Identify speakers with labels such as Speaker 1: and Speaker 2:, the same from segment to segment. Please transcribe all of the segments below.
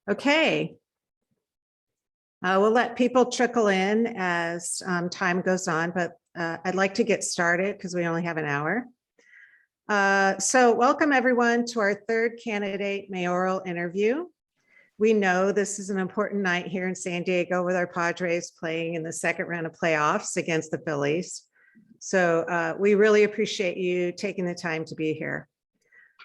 Speaker 1: Okay. We'll let people trickle in as time goes on, but I'd like to get started because we only have an hour. So welcome everyone to our third candidate mayoral interview. We know this is an important night here in San Diego with our Padres playing in the second round of playoffs against the Phillies. So we really appreciate you taking the time to be here.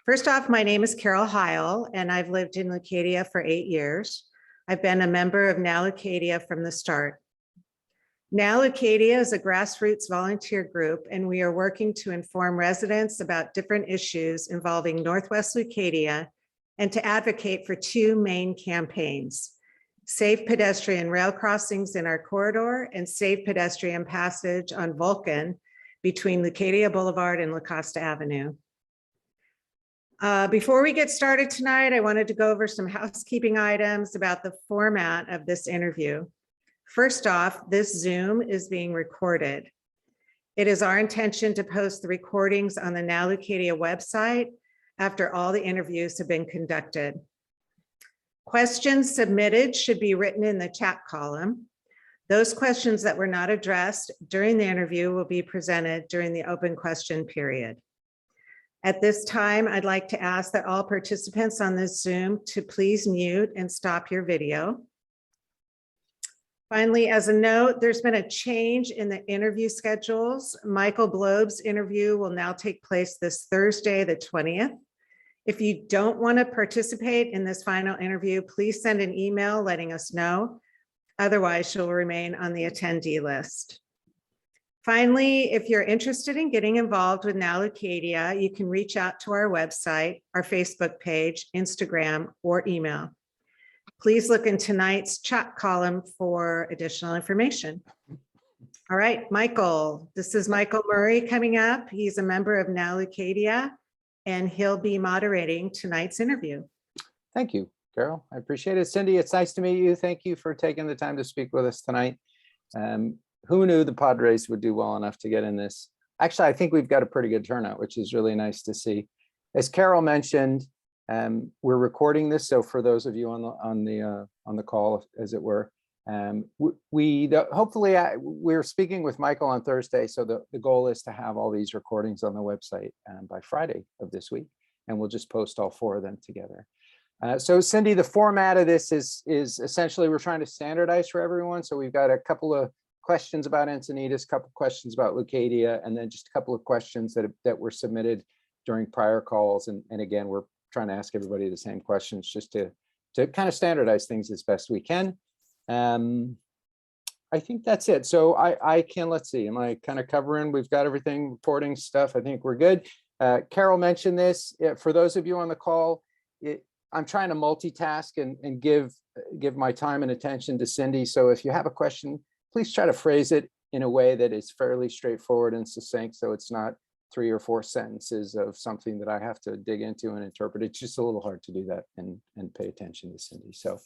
Speaker 1: First off, my name is Carol Heil, and I've lived in Leucadia for 8 years. I've been a member of NOWLeucadia from the start. NOWLeucadia is a grassroots volunteer group, and we are working to inform residents about different issues involving Northwest Leucadia and to advocate for 2 main campaigns: safe pedestrian rail crossings in our corridor and safe pedestrian passage on Vulcan between Leucadia Boulevard and La Costa Avenue. Before we get started tonight, I wanted to go over some housekeeping items about the format of this interview. First off, this Zoom is being recorded. It is our intention to post the recordings on the NOWLeucadia website after all the interviews have been conducted. Questions submitted should be written in the chat column. Those questions that were not addressed during the interview will be presented during the open question period. At this time, I'd like to ask that all participants on this Zoom to please mute and stop your video. Finally, as a note, there's been a change in the interview schedules. Michael Blobe's interview will now take place this Thursday, the 20th. If you don't want to participate in this final interview, please send an email letting us know. Otherwise, you'll remain on the attendee list. Finally, if you're interested in getting involved with NOWLeucadia, you can reach out to our website, our Facebook page, Instagram, or email. Please look in tonight's chat column for additional information. All right, Michael, this is Michael Murray coming up. He's a member of NOWLeucadia, and he'll be moderating tonight's interview.
Speaker 2: Thank you, Carol. I appreciate it. Cindy, it's nice to meet you. Thank you for taking the time to speak with us tonight. Who knew the Padres would do well enough to get in this? Actually, I think we've got a pretty good turnout, which is really nice to see. As Carol mentioned, we're recording this, so for those of you on the call, as it were, hopefully we're speaking with Michael on Thursday, so the goal is to have all these recordings on the website by Friday of this week, and we'll just post all 4 of them together. So Cindy, the format of this is essentially we're trying to standardize for everyone. So we've got a couple of questions about Encinitas, a couple questions about Leucadia, and then just a couple of questions that were submitted during prior calls. And again, we're trying to ask everybody the same questions just to kind of standardize things as best we can. I think that's it. So let's see, am I kind of covering? We've got everything, reporting stuff. I think we're good. Carol mentioned this. For those of you on the call, I'm trying to multitask and give my time and attention to Cindy. So if you have a question, please try to phrase it in a way that is fairly straightforward and succinct, so it's not 3 or 4 sentences of something that I have to dig into and interpret. It's just a little hard to do that and pay attention to Cindy. So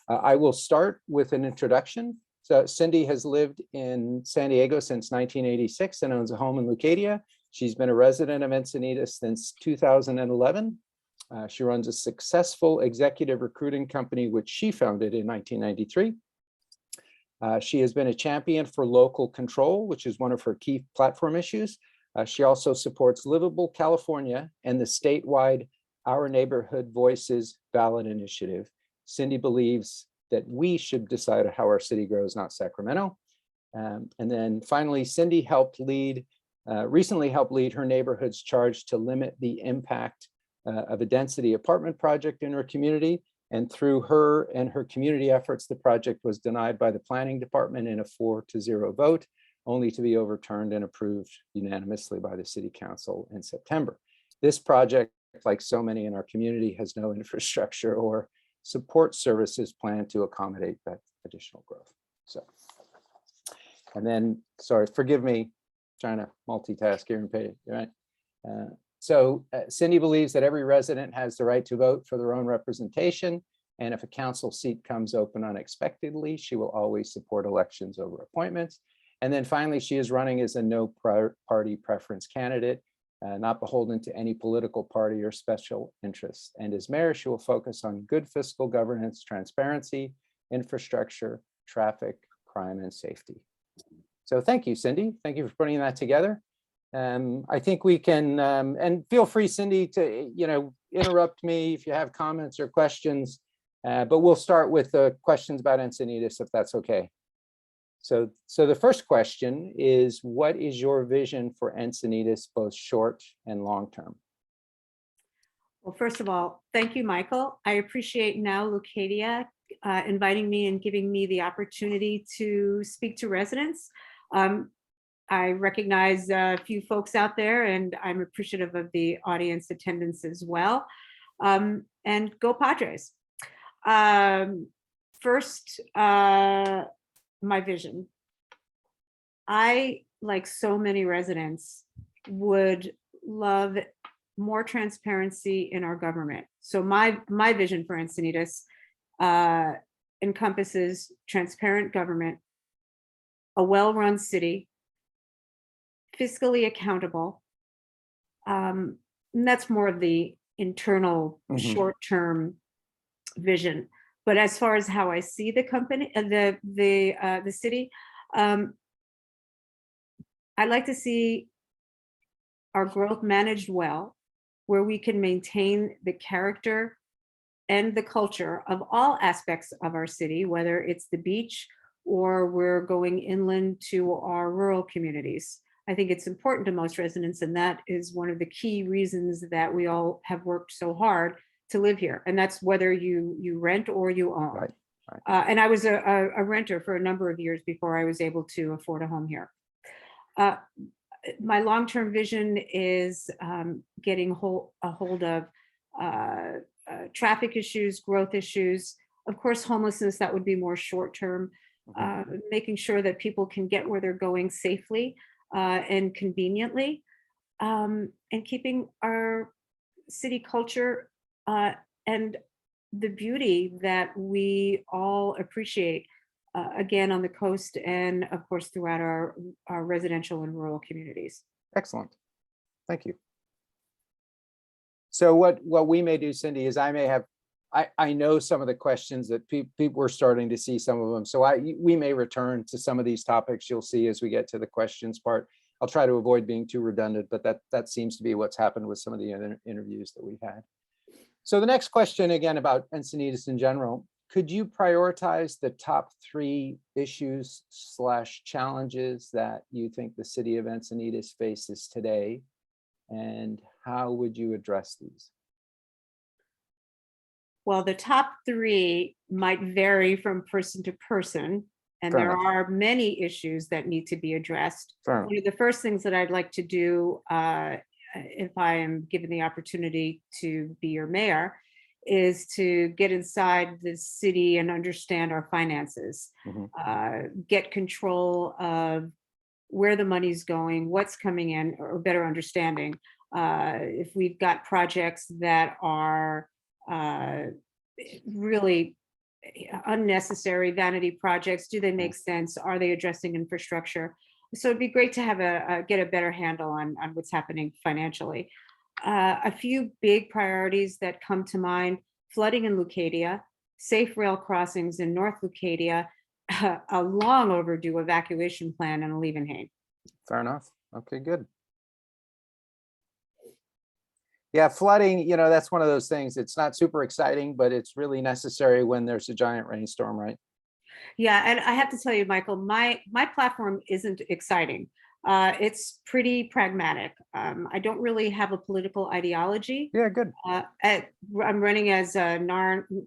Speaker 2: I will start with an introduction. So Cindy has lived in San Diego since 1986 and owns a home in Leucadia. She's been a resident of Encinitas since 2011. She runs a successful executive recruiting company, which she founded in 1993. She has been a champion for local control, which is one of her key platform issues. She also supports Livable California and the statewide Our Neighborhood Voices ballot initiative. Cindy believes that we should decide how our city grows, not Sacramento. And then finally, Cindy recently helped lead her neighborhood's charge to limit the impact of a density apartment project in her community. And through her and her community efforts, the project was denied by the planning department in a 4-0 vote, only to be overturned and approved unanimously by the city council in September. This project, like so many in our community, has no infrastructure or support services planned to accommodate that additional growth. So, and then, sorry, forgive me, trying to multitask here and pay it, right? Cindy believes that every resident has the right to vote for their own representation. And if a council seat comes open unexpectedly, she will always support elections over appointments. And then finally, she is running as a no party preference candidate. not beholden to any political party or special interest. And as mayor, she will focus on good fiscal governance, transparency, infrastructure, traffic, crime, and safety. So thank you, Cindy. Thank you for putting that together. I think we can, and feel free, Cindy, to interrupt me if you have comments or questions. But we'll start with the questions about Encinitas, if that's okay. So the first question is, what is your vision for Encinitas, both short and long term?
Speaker 3: Well, first of all, thank you, Michael. I appreciate NOWLeucadia inviting me and giving me the opportunity to speak to residents. I recognize a few folks out there, and I'm appreciative of the audience attendance as well. And go Padres. First, my vision. I, like so many residents, would love more transparency in our government. So my vision for Encinitas encompasses transparent government, a well-run city, fiscally accountable. And that's more of the internal short-term vision. But as far as how I see the company, the city, I'd like to see our growth managed well, where we can maintain the character and the culture of all aspects of our city, whether it's the beach or we're going inland to our rural communities. I think it's important to most residents, and that is one of the key reasons that we all have worked so hard to live here. And that's whether you rent or you own.
Speaker 2: Right.
Speaker 3: And I was a renter for a number of years before I was able to afford a home here. My long-term vision is getting a hold of traffic issues, growth issues, of course, homelessness. That would be more short-term, making sure that people can get where they're going safely and conveniently, and keeping our city culture and the beauty that we all appreciate, again, on the coast and of course throughout our residential and rural communities.
Speaker 2: Excellent. Thank you. So what we may do, Cindy, is I know some of the questions that people were starting to see some of them. So we may return to some of these topics you'll see as we get to the questions part. I'll try to avoid being too redundant, but that seems to be what's happened with some of the other interviews that we've had. So the next question, again, about Encinitas in general, could you prioritize the top 3 issues / challenges that you think the city of Encinitas faces today? And how would you address these?
Speaker 3: Well, the top 3 might vary from person to person, and
Speaker 2: Fair
Speaker 3: there
Speaker 2: enough.
Speaker 3: are many issues that need to be addressed.
Speaker 2: Fair enough.
Speaker 3: One of the first things that I'd like to do, if I am given the opportunity to be your mayor, is to get inside the city and understand our finances, get control of where the money's going, what's coming in, or better understanding. If we've got projects that are really unnecessary vanity projects, do they make sense? Are they addressing infrastructure? So it'd be great to have get a better handle on what's happening financially. A few big priorities that come to mind: flooding in Leucadia, safe rail crossings in North Leucadia, a long overdue evacuation plan in Leeuwenhoek.
Speaker 2: Fair enough. Okay, good. Yeah, flooding, that's one of those things. It's not super exciting, but it's really necessary when there's a giant rainstorm, right?
Speaker 3: Yeah, and I have to tell you, Michael, my platform isn't exciting. It's pretty pragmatic. I don't really have a political ideology.
Speaker 2: Yeah, good.
Speaker 3: I'm running as a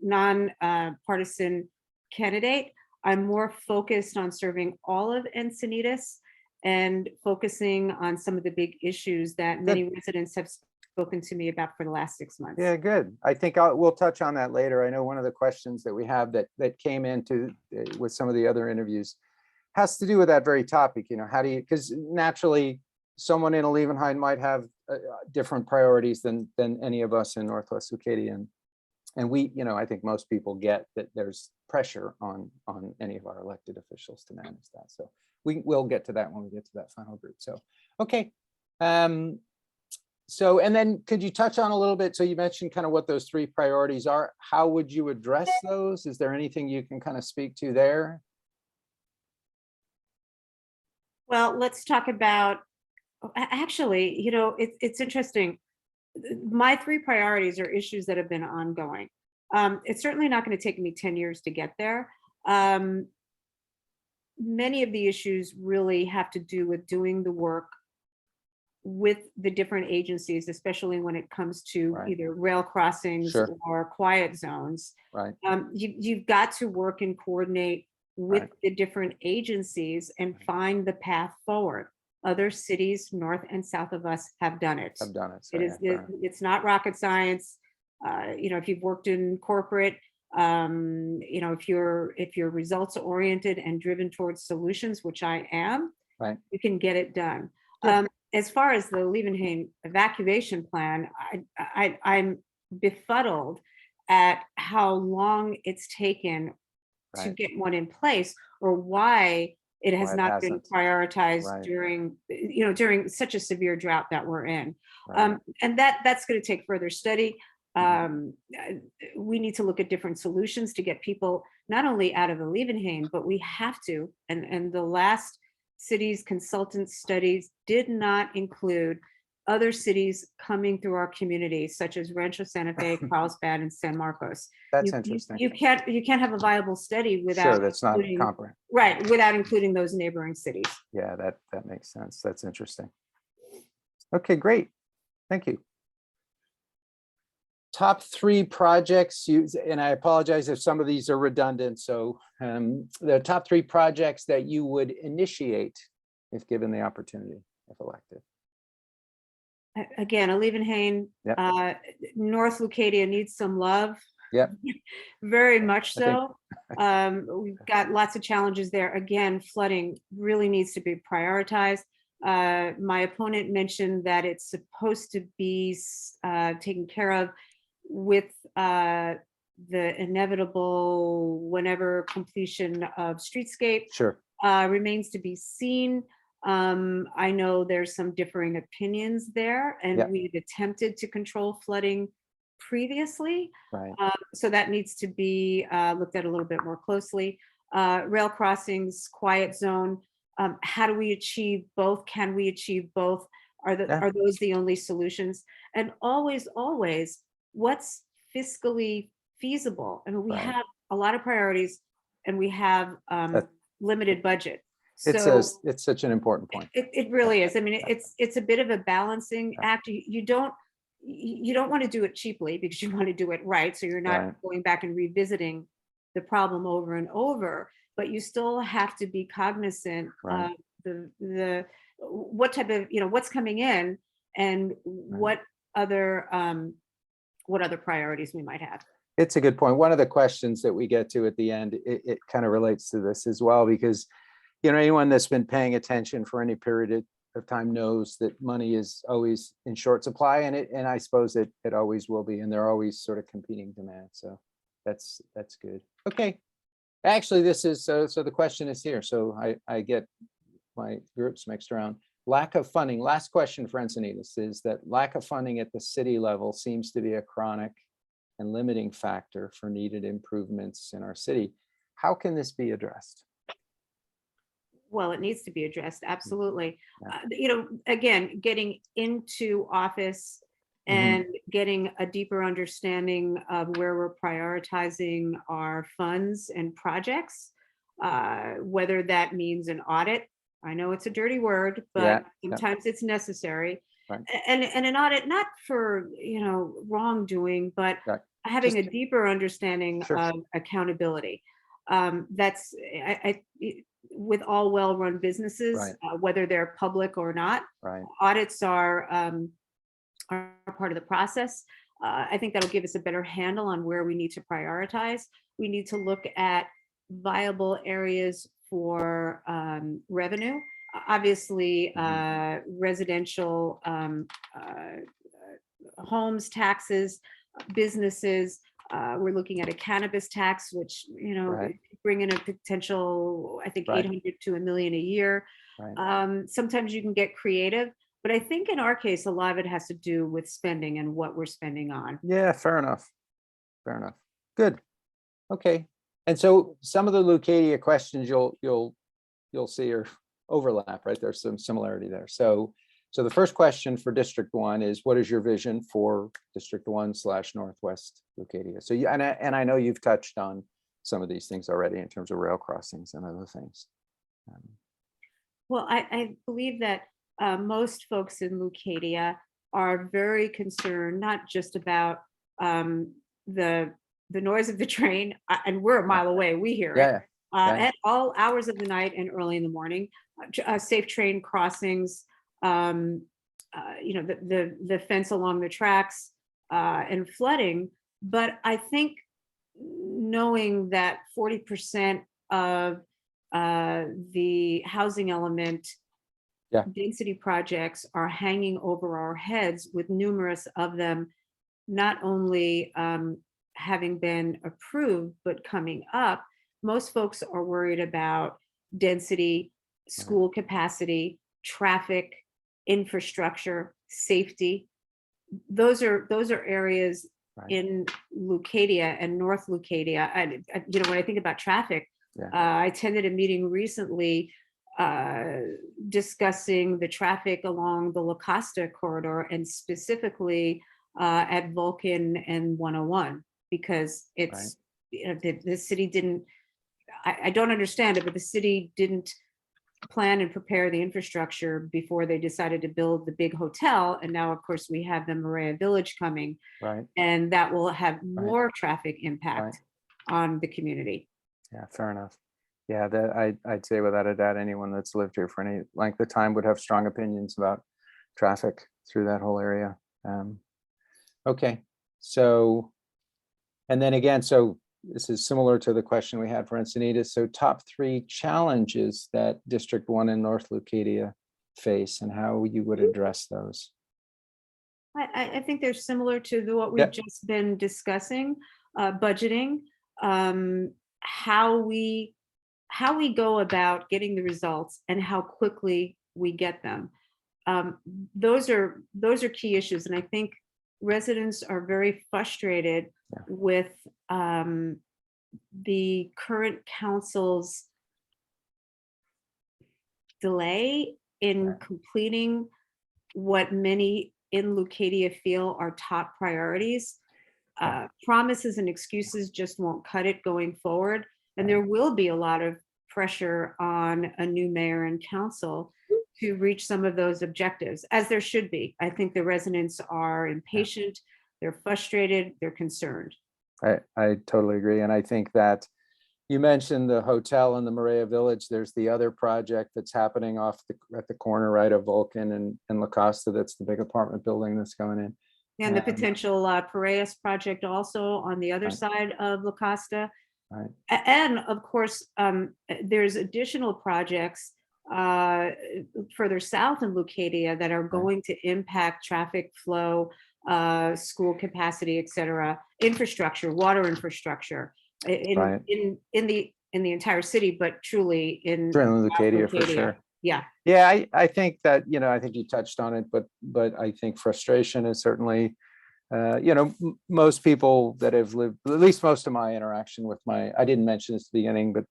Speaker 3: non-partisan candidate. I'm more focused on serving all of Encinitas and focusing on some of the big issues that many residents have spoken to me about for the last 6 months.
Speaker 2: Yeah, good. I think we'll touch on that later. I know one of the questions that we have that came into with some of the other interviews has to do with that very topic. How do you, because naturally someone in Leeuwenhoek might have different priorities than any of us in Northwest Leucadia. And we, I think most people get that there's pressure on any of our elected officials to manage that. So we'll get to that when we get to that final group. So, okay. So, and then could you touch on a little bit, so you mentioned kind of what those 3 priorities are. How would you address those? Is there anything you can kind of speak to there?
Speaker 3: Well, let's talk about, actually, it's interesting. My 3 priorities are issues that have been ongoing. It's certainly not going to take me 10 years to get there. Many of the issues really have to do with doing the work with the different agencies, especially when it comes to
Speaker 2: Right.
Speaker 3: either rail crossings
Speaker 2: Sure.
Speaker 3: or quiet zones.
Speaker 2: Right.
Speaker 3: You've got to work and coordinate with
Speaker 2: Right.
Speaker 3: the different agencies and find the path forward. Other cities north and south of us have done it.
Speaker 2: I've done it. So
Speaker 3: It
Speaker 2: yeah,
Speaker 3: is,
Speaker 2: fair enough.
Speaker 3: it's not rocket science. If you've worked in corporate, if you're results oriented and driven towards solutions, which I am,
Speaker 2: Right.
Speaker 3: you can get it done.
Speaker 2: Good.
Speaker 3: As far as the Liebenhain evacuation plan, I'm befuddled at how long it's taken to
Speaker 2: Right.
Speaker 3: get one in place, or why it has
Speaker 2: Why it
Speaker 3: not been
Speaker 2: hasn't.
Speaker 3: prioritized
Speaker 2: Right.
Speaker 3: during such a severe drought that we're in.
Speaker 2: Right.
Speaker 3: And that's going to take further study.
Speaker 2: Mhm.
Speaker 3: We need to look at different solutions to get people not only out of the Liebenhain, but we have to, and the last cities consultant studies did not include other cities coming through our community, such as Rancho Santa Fe, Carlsbad, and San Marcos.
Speaker 2: That's
Speaker 3: You
Speaker 2: interesting.
Speaker 3: can't have a viable study
Speaker 2: Sure,
Speaker 3: without
Speaker 2: that's not
Speaker 3: including,
Speaker 2: comparable.
Speaker 3: right, without including those neighboring cities.
Speaker 2: Yeah, that makes sense. That's interesting. Okay, great. Thank you. Top 3 projects, and I apologize if some of these are redundant. So the top 3 projects that you would initiate if given the opportunity, if elected.
Speaker 3: Again, a Liebenhain,
Speaker 2: Yep.
Speaker 3: North Leucadia needs some love.
Speaker 2: Yep.
Speaker 3: Very much
Speaker 2: I think-
Speaker 3: so. We've got lots of challenges there. Again, flooding really needs to be prioritized. My opponent mentioned that it's supposed to be taken care of with the inevitable whenever completion of streetscape.
Speaker 2: Sure.
Speaker 3: Remains to be seen. I know there's some differing opinions there, and
Speaker 2: Yep.
Speaker 3: we've attempted to control flooding previously.
Speaker 2: Right.
Speaker 3: So that needs to be looked at a little bit more closely. Rail crossings, quiet zone. How do we achieve both? Can we achieve both?
Speaker 2: Yeah.
Speaker 3: Are those the only solutions? And always, what's fiscally feasible? I mean, we
Speaker 2: Right.
Speaker 3: have a lot of priorities, and we have limited budget.
Speaker 2: It's
Speaker 3: So
Speaker 2: it's such an important point.
Speaker 3: it really is. I mean, it's a bit of a balancing
Speaker 2: Yeah.
Speaker 3: act. You don't want to do it cheaply, because you want to do it right. So you're not
Speaker 2: Right.
Speaker 3: going back and revisiting the problem over and over, but you still have to be cognizant
Speaker 2: Right.
Speaker 3: of the what type of, what's coming in, and what other priorities we might have.
Speaker 2: It's a good point. One of the questions that we get to at the end, it kind of relates to this as well, because anyone that's been paying attention for any period of time knows that money is always in short supply, and I suppose it always will be, and there are always sort of competing demands. So that's good. Okay. Actually, this is so the question is here. So I get my groups mixed around. Lack of funding. Last question for Encinitas is that lack of funding at the city level seems to be a chronic and limiting factor for needed improvements in our city. How can this be addressed?
Speaker 3: Well, it needs to be addressed. Absolutely.
Speaker 2: Yeah.
Speaker 3: Again, getting into office and getting a deeper understanding of where we're prioritizing our funds and projects, whether that means an audit. I know it's a dirty word, but
Speaker 2: Yeah.
Speaker 3: sometimes it's necessary.
Speaker 2: Right.
Speaker 3: And an audit, not for, wrongdoing, but
Speaker 2: Right.
Speaker 3: having
Speaker 2: Just-
Speaker 3: a deeper understanding
Speaker 2: Sure.
Speaker 3: of accountability. That's with all well-run businesses,
Speaker 2: Right.
Speaker 3: whether they're public or not.
Speaker 2: Right.
Speaker 3: Audits are part of the process. I think that'll give us a better handle on where we need to prioritize. We need to look at viable areas for revenue. Obviously, residential homes, taxes, businesses. We're looking at a cannabis tax, which,
Speaker 2: Right.
Speaker 3: bring in a potential, I think,
Speaker 2: Right.
Speaker 3: 800 to $1 million a year.
Speaker 2: Right.
Speaker 3: Sometimes you can get creative. But I think in our case, a lot of it has to do with spending and what we're spending on.
Speaker 2: Yeah, fair enough. Fair enough. Good. Okay. And so some of the Leucadia questions you'll see are overlap, right? There's some similarity there. So the first question for District 1 is, what is your vision for District 1/Northwest Leucadia? So and I know you've touched on some of these things already in terms of rail crossings and other things.
Speaker 3: Well, I believe that most folks in Leucadia are very concerned, not just about the noise of the train, and we're a mile away, we hear it,
Speaker 2: Yeah, yeah.
Speaker 3: at all hours of the night and early in the morning, safe train crossings, the fence along the tracks, and flooding. But I think knowing that 40% of the housing element
Speaker 2: Yeah.
Speaker 3: density projects are hanging over our heads, with numerous of them not only having been approved, but coming up, most folks are worried about density, school capacity, traffic, infrastructure, safety. Those are areas
Speaker 2: Right.
Speaker 3: in Leucadia and North Leucadia. And when I think about traffic,
Speaker 2: Yeah.
Speaker 3: I attended a meeting recently discussing the traffic along the La Costa corridor, and specifically at Vulcan and 101, because it's the city didn't. I don't understand it, but the city didn't plan and prepare the infrastructure before they decided to build the big hotel. And now, of course, we have the Mayoral Village coming,
Speaker 2: Right.
Speaker 3: and that will have more traffic impact on the community.
Speaker 2: Yeah, fair enough. Yeah, I'd say without a doubt, anyone that's lived here for any length of time would have strong opinions about traffic through that whole area. Okay, so, and then again, so this is similar to the question we had for Encinitas. So top 3 challenges that District 1 and North Leucadia face, and how you would address those.
Speaker 3: I think they're similar to what we've just been discussing, budgeting, how we go about getting the results, and how quickly we get them. Those are key issues, and I think residents are very frustrated with the current council's delay in completing what many in Leucadia feel are top priorities. Promises and excuses just won't cut it going forward. And there will be a lot of pressure on a new mayor and council to reach some of those objectives, as there should be. I think the residents are impatient, they're frustrated, they're concerned.
Speaker 2: I totally agree. And I think that you mentioned the hotel in the Mayoral Village. There's the other project that's happening at the corner, right, of Vulcan and La Costa. That's the big apartment building that's going in.
Speaker 3: And the potential Piraeus project also on the other side of La Costa.
Speaker 2: Right.
Speaker 3: And of course, there's additional projects further south in Leucadia that are going to impact traffic flow, school capacity, et cetera, infrastructure, water infrastructure in the entire city, but truly in
Speaker 2: Leucadia for sure.
Speaker 3: Yeah.
Speaker 2: Yeah, I think that, I think you touched on it, but I think frustration is certainly, most people that have lived, at least most of my interaction with I didn't mention this at the beginning, but,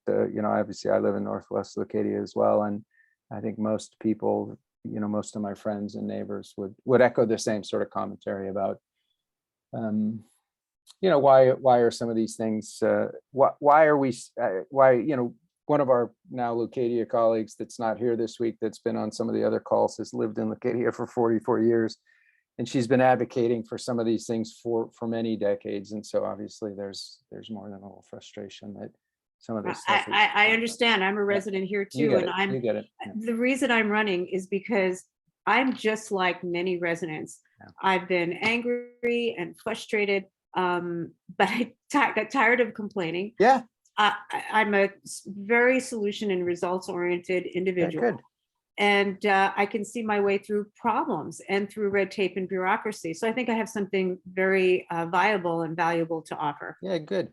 Speaker 2: obviously I live in Northwest Leucadia as well. And I think most people, most of my friends and neighbors would echo the same sort of commentary about, why are some of these things, why are we, one of our now Leucadia colleagues that's not here this week, that's been on some of the other calls, has lived in Leucadia for 44 years. And she's been advocating for some of these things for many decades. And so obviously there's more than a little frustration that some of this stuff
Speaker 3: I understand. I'm a resident here too.
Speaker 2: You get it.
Speaker 3: The reason I'm running is because I'm just like many residents. I've been angry and frustrated, but I got tired of complaining.
Speaker 2: Yeah.
Speaker 3: I'm a very solution and results oriented individual.
Speaker 2: Good.
Speaker 3: And I can see my way through problems and through red tape and bureaucracy. So I think I have something very viable and valuable to offer.
Speaker 2: Yeah, good.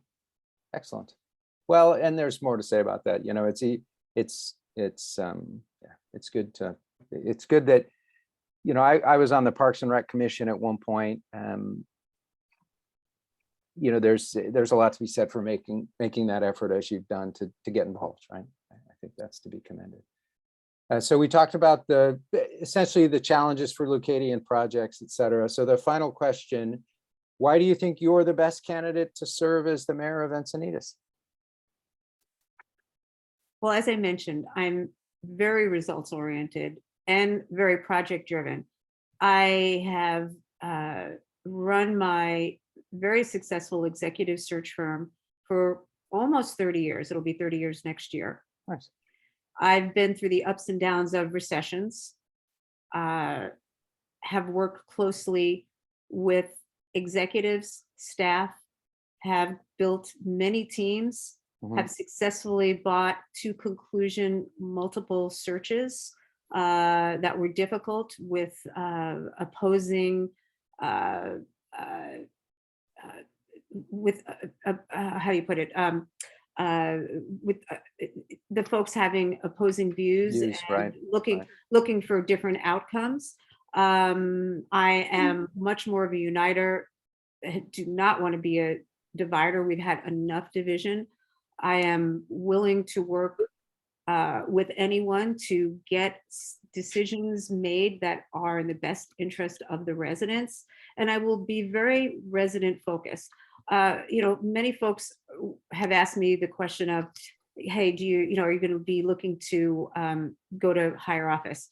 Speaker 2: Excellent. Well, and there's more to say about that. It's good that I was on the Parks and Rec Commission at one point. There's a lot to be said for making that effort as you've done to get involved, right? I think that's to be commended. So we talked about essentially the challenges for Leucadian projects, et cetera. So the final question, why do you think you're the best candidate to serve as the mayor of Encinitas?
Speaker 3: Well, as I mentioned, I'm very results oriented and very project driven. I have run my very successful executive search firm for almost 30 years. It'll be 30 years next year.
Speaker 2: Nice.
Speaker 3: I've been through the ups and downs of recessions, have worked closely with executives, staff, have built many teams, have successfully brought to conclusion multiple searches that were difficult with opposing with how do you put it, with the folks having opposing views and
Speaker 2: right,
Speaker 3: looking for different outcomes. I am much more of a uniter. I do not want to be a divider. We've had enough division. I am willing to work with anyone to get decisions made that are in the best interest of the residents. And I will be very resident focused. Many folks have asked me the question of, hey, are you going to be looking to go to higher office?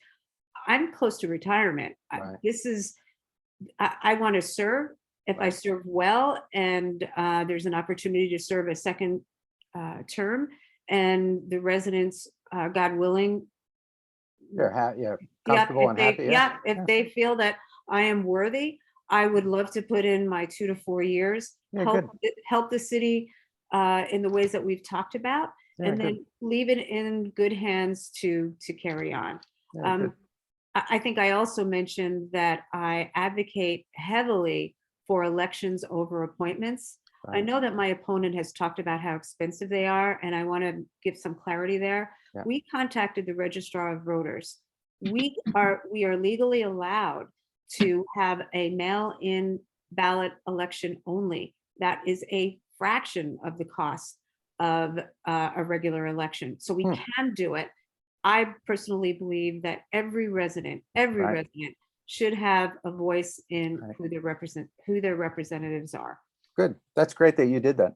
Speaker 3: I'm close to retirement.
Speaker 2: Right.
Speaker 3: I want to serve. If I serve well and there's an opportunity to serve a second term and the residents, God willing,
Speaker 2: they're comfortable and happy.
Speaker 3: If they feel that I am worthy, I would love to put in my 2 to 4 years, help the city in the ways that we've talked about, and then leave it in good hands to carry on. I think I also mentioned that I advocate heavily for elections over appointments.
Speaker 2: Right.
Speaker 3: I know that my opponent has talked about how expensive they are, and I want to give some clarity there.
Speaker 2: Yeah.
Speaker 3: We contacted the registrar of voters. We are legally allowed to have a mail-in ballot election only. That is a fraction of the cost of a regular election. So we can do it. I personally believe that every resident should have a voice in who their representatives are.
Speaker 2: Good. That's great that you did that,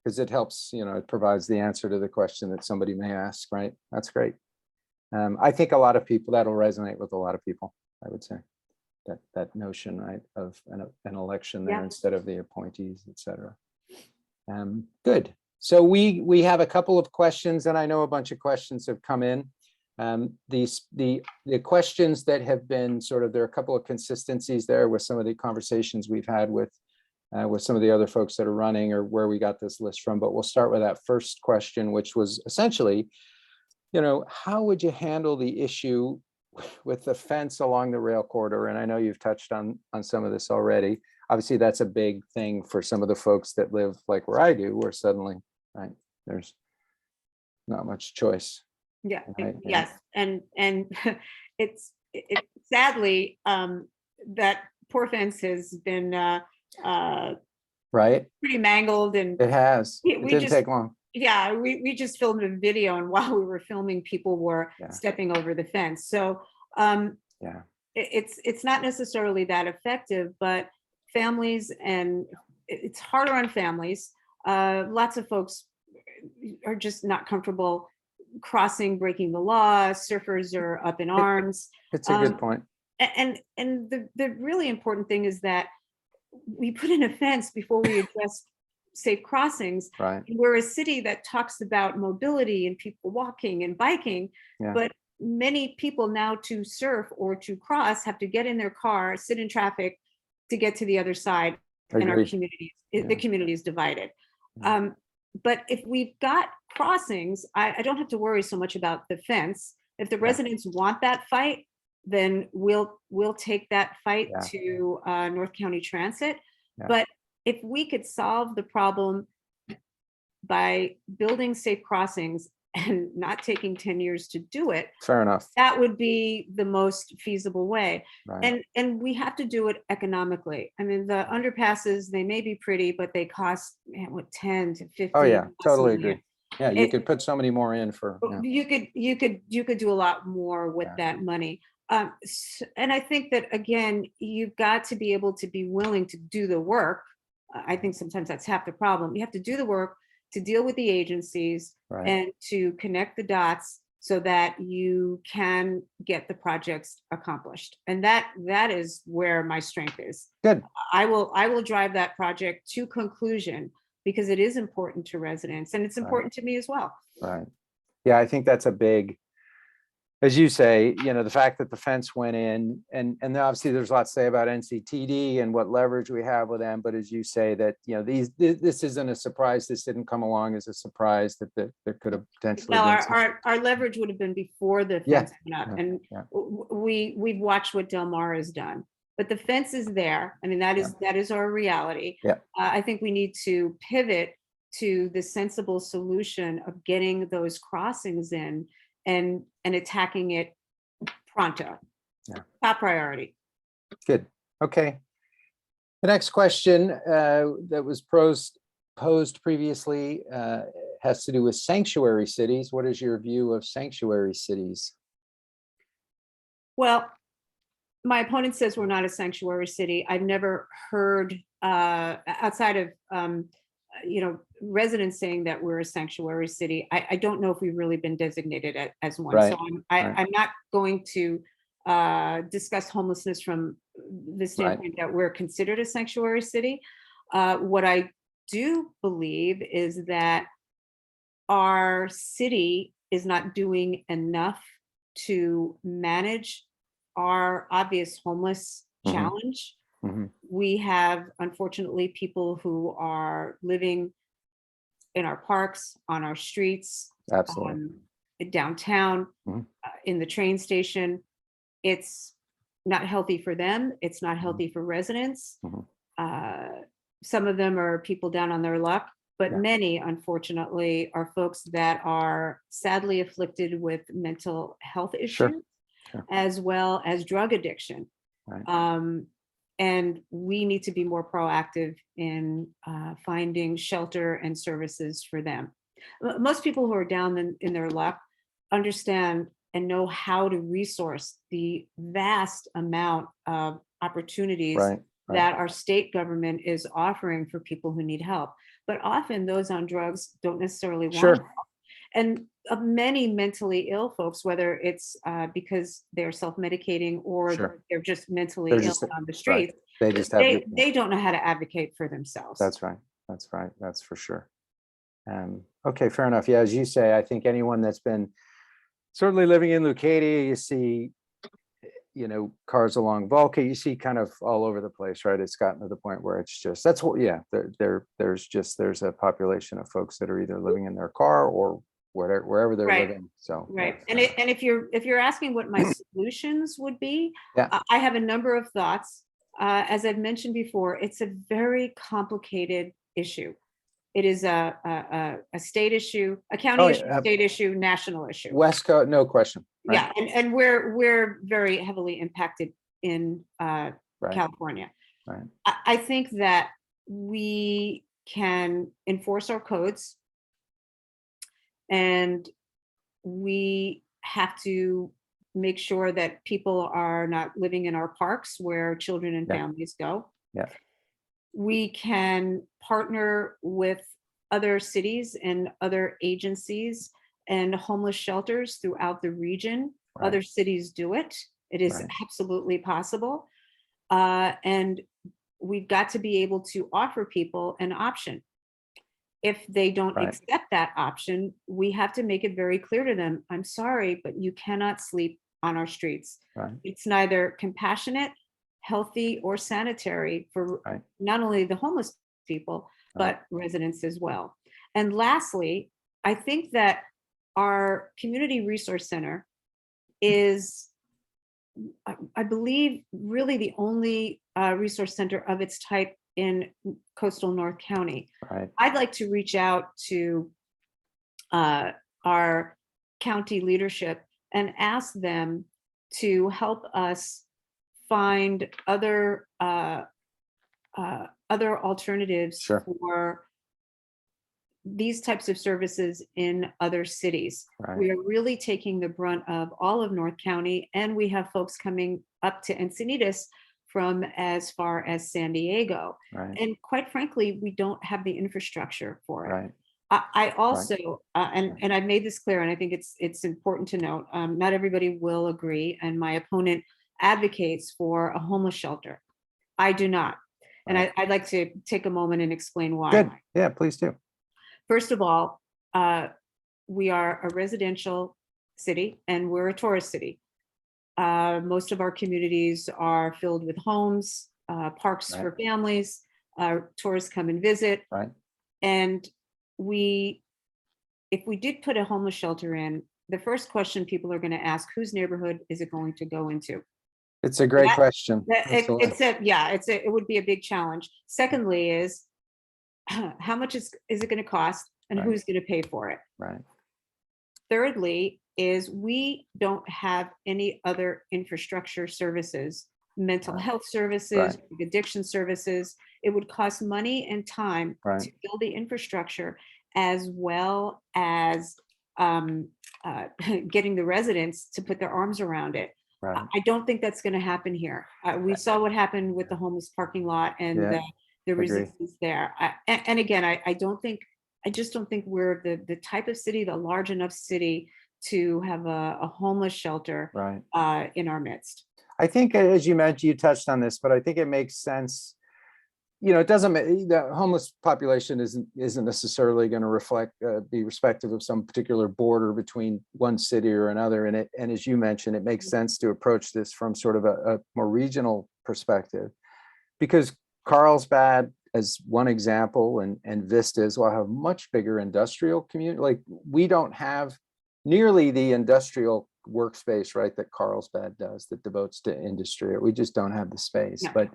Speaker 2: because it helps, it provides the answer to the question that somebody may ask, right? That's great. I think a lot of people, that'll resonate with a lot of people, I would say, that notion, right, of an election there instead of the appointees, et cetera. Good. So we have a couple of questions, and I know a bunch of questions have come in. The questions that have been there are a couple of consistencies there with some of the conversations we've had with some of the other folks that are running, or where we got this list from. But we'll start with that first question, which was essentially, how would you handle the issue with the fence along the rail corridor? And I know you've touched on some of this already. Obviously, that's a big thing for some of the folks that live like where I do, where suddenly, right, there's not much choice.
Speaker 3: Yeah.
Speaker 2: Right?
Speaker 3: Yes. And it's sadly that poor fence has been
Speaker 2: right,
Speaker 3: pretty mangled, and
Speaker 2: it has. It didn't take long.
Speaker 3: Yeah, we just filmed a video, and while we were filming, people were stepping over the fence. So it's not necessarily that effective, but families, and it's harder on families. Lots of folks are just not comfortable crossing, breaking the law. Surfers are up in arms.
Speaker 2: It's a good point.
Speaker 3: And the really important thing is that we put in a fence before we address safe crossings.
Speaker 2: Right.
Speaker 3: We're a city that talks about mobility and people walking and biking, but many people now to surf or to cross have to get in their car, sit in traffic to get to the other side. And our community, the community is divided. But if we've got crossings, I don't have to worry so much about the fence. If the residents want that fight, then we'll take that fight to North County Transit. But if we could solve the problem by building safe crossings and not taking 10 years to do it,
Speaker 2: Fair enough.
Speaker 3: that would be the most feasible way.
Speaker 2: Right.
Speaker 3: And we have to do it economically. I mean, the underpasses, they may be pretty, but they cost, man, what, 10 to 15.
Speaker 2: Oh, yeah, totally
Speaker 3: a year.
Speaker 2: agree. Yeah, you
Speaker 3: It-
Speaker 2: could put so many more in for, yeah.
Speaker 3: You could do a lot more with
Speaker 2: Yeah.
Speaker 3: that money. And I think that, again, you've got to be able to be willing to do the work. I think sometimes that's half the problem. You have to do the work to deal with the agencies
Speaker 2: Right.
Speaker 3: and to connect the dots so that you can get the projects accomplished. And that is where my strength is.
Speaker 2: Good.
Speaker 3: I will drive that project to conclusion because it is important to residents and it's important to me as well.
Speaker 2: Right. Yeah, I think that's a big, as you say, the fact that the fence went in, and obviously there's lots to say about NCTD and what leverage we have with them. But as you say that, this isn't a surprise. This didn't come along as a surprise that there could have potentially
Speaker 3: Well,
Speaker 2: been some-
Speaker 3: our leverage would have been before the
Speaker 2: Yeah,
Speaker 3: fence went up,
Speaker 2: yeah,
Speaker 3: and
Speaker 2: yeah.
Speaker 3: we've watched what Del Mar has done. But the fence is there. I mean, that is our reality.
Speaker 2: Yeah.
Speaker 3: I think we need to pivot to the sensible solution of getting those crossings in and attacking it pronto.
Speaker 2: Yeah.
Speaker 3: Top priority.
Speaker 2: Good. Okay. The next question that was posed previously has to do with sanctuary cities. What is your view of sanctuary cities?
Speaker 3: Well, my opponent says we're not a sanctuary city. I've never heard outside of residents saying that we're a sanctuary city. I don't know if we've really been designated as one.
Speaker 2: Right,
Speaker 3: So I'm not going to discuss homelessness from the standpoint that we're considered a sanctuary city. What I do believe is that our city is not doing enough to manage our obvious homeless
Speaker 2: Mhm.
Speaker 3: challenge.
Speaker 2: Mhm.
Speaker 3: We have, unfortunately, people who are living in our parks, on our streets,
Speaker 2: Absolutely.
Speaker 3: downtown,
Speaker 2: Mhm.
Speaker 3: in the train station. It's not healthy for them. It's not healthy for residents.
Speaker 2: Mhm.
Speaker 3: Some of them are people down on their luck, but
Speaker 2: Yeah.
Speaker 3: many, unfortunately, are folks that are sadly afflicted with mental health
Speaker 2: Sure.
Speaker 3: issues,
Speaker 2: Sure.
Speaker 3: as well as drug addiction.
Speaker 2: Right.
Speaker 3: And we need to be more proactive in finding shelter and services for them. Most people who are down in their luck understand and know how to resource the vast amount of opportunities
Speaker 2: Right. Right.
Speaker 3: that our state government is offering for people who need help. But often those on drugs don't necessarily want
Speaker 2: Sure.
Speaker 3: help. And many mentally ill folks, whether it's because they're self-medicating or
Speaker 2: Sure.
Speaker 3: they're just mentally
Speaker 2: They're
Speaker 3: ill
Speaker 2: just-
Speaker 3: on the
Speaker 2: Right.
Speaker 3: streets,
Speaker 2: They just have.
Speaker 3: they don't know how to advocate for themselves.
Speaker 2: That's right. That's right. That's for sure. Okay, fair enough. Yeah, as you say, I think anyone that's been certainly living in Leucadia, you see, cars along Volca, you see kind of all over the place, right? It's gotten to the point where it's just, that's what, yeah, there's a population of folks that are either living in their car or wherever they're
Speaker 3: Right.
Speaker 2: living. So.
Speaker 3: Right.
Speaker 2: yeah.
Speaker 3: And if you're asking what my solutions would be,
Speaker 2: Yeah.
Speaker 3: I have a number of thoughts. As I've mentioned before, it's a very complicated issue. It is a state issue, a county
Speaker 2: Oh,
Speaker 3: issue,
Speaker 2: yeah.
Speaker 3: state issue, national issue.
Speaker 2: West Coast, no question. Right?
Speaker 3: Yeah, and we're very heavily impacted in
Speaker 2: Right.
Speaker 3: California.
Speaker 2: Right.
Speaker 3: I think that we can enforce our codes, and we have to make sure that people are not living in our parks where children and
Speaker 2: Yeah.
Speaker 3: families go.
Speaker 2: Yeah.
Speaker 3: We can partner with other cities and other agencies and homeless shelters throughout the region.
Speaker 2: Right.
Speaker 3: Other cities do it. It is
Speaker 2: Right.
Speaker 3: absolutely possible. And we've got to be able to offer people an option. If they don't
Speaker 2: Right.
Speaker 3: accept that option, we have to make it very clear to them, I'm sorry, but you cannot sleep on our streets.
Speaker 2: Right.
Speaker 3: It's neither compassionate, healthy, or sanitary for
Speaker 2: Right.
Speaker 3: not only the homeless people, but residents as well. And lastly, I think that our community resource center is, I believe, really the only resource center of its type in coastal North County.
Speaker 2: Right.
Speaker 3: I'd like to reach out to our county leadership and ask them to help us find other alternatives
Speaker 2: Sure.
Speaker 3: for these types of services in other cities.
Speaker 2: Right.
Speaker 3: We are really taking the brunt of all of North County, and we have folks coming up to Encinitas from as far as San Diego.
Speaker 2: Right.
Speaker 3: And quite frankly, we don't have the infrastructure for it.
Speaker 2: Right.
Speaker 3: I also, and I've made this clear, and I think it's important to note, not everybody will agree, and my opponent advocates for a homeless shelter. I do not. And
Speaker 2: Right.
Speaker 3: I'd like to take a moment and explain why.
Speaker 2: Good. Yeah, please do.
Speaker 3: First of all, we are a residential city and we're a tourist city. Most of our communities are filled with homes, parks
Speaker 2: Right.
Speaker 3: for families, tourists come and visit.
Speaker 2: Right.
Speaker 3: And if we did put a homeless shelter in, the first question people are going to ask, whose neighborhood is it going to go into?
Speaker 2: It's a great question.
Speaker 3: It would be a big challenge. Secondly is, how much is it going to cost and
Speaker 2: Right.
Speaker 3: who's going to pay for it?
Speaker 2: Right.
Speaker 3: Thirdly is we don't have any other infrastructure services, mental
Speaker 2: Right.
Speaker 3: health services,
Speaker 2: Right.
Speaker 3: addiction services. It would cost money and time
Speaker 2: Right.
Speaker 3: to build the infrastructure as well as getting the residents to put their arms around it.
Speaker 2: Right.
Speaker 3: I don't think that's going to happen here. We saw what happened with the homeless parking lot and
Speaker 2: Yeah,
Speaker 3: the
Speaker 2: agree.
Speaker 3: resistance there. And again, I just don't think we're the type of city, the large enough city to have a homeless shelter
Speaker 2: Right.
Speaker 3: in our midst.
Speaker 2: I think, as you mentioned, you touched on this, but I think it makes sense. It doesn't, the homeless population isn't necessarily going to be respective of some particular border between one city or another. And as you mentioned, it makes sense to approach this from sort of a more regional perspective, because Carlsbad, as one example, and Vistas will have much bigger industrial community. Like, we don't have nearly the industrial workspace, right, that Carlsbad does, that devotes to industry. We just don't have the space.
Speaker 3: No.
Speaker 2: But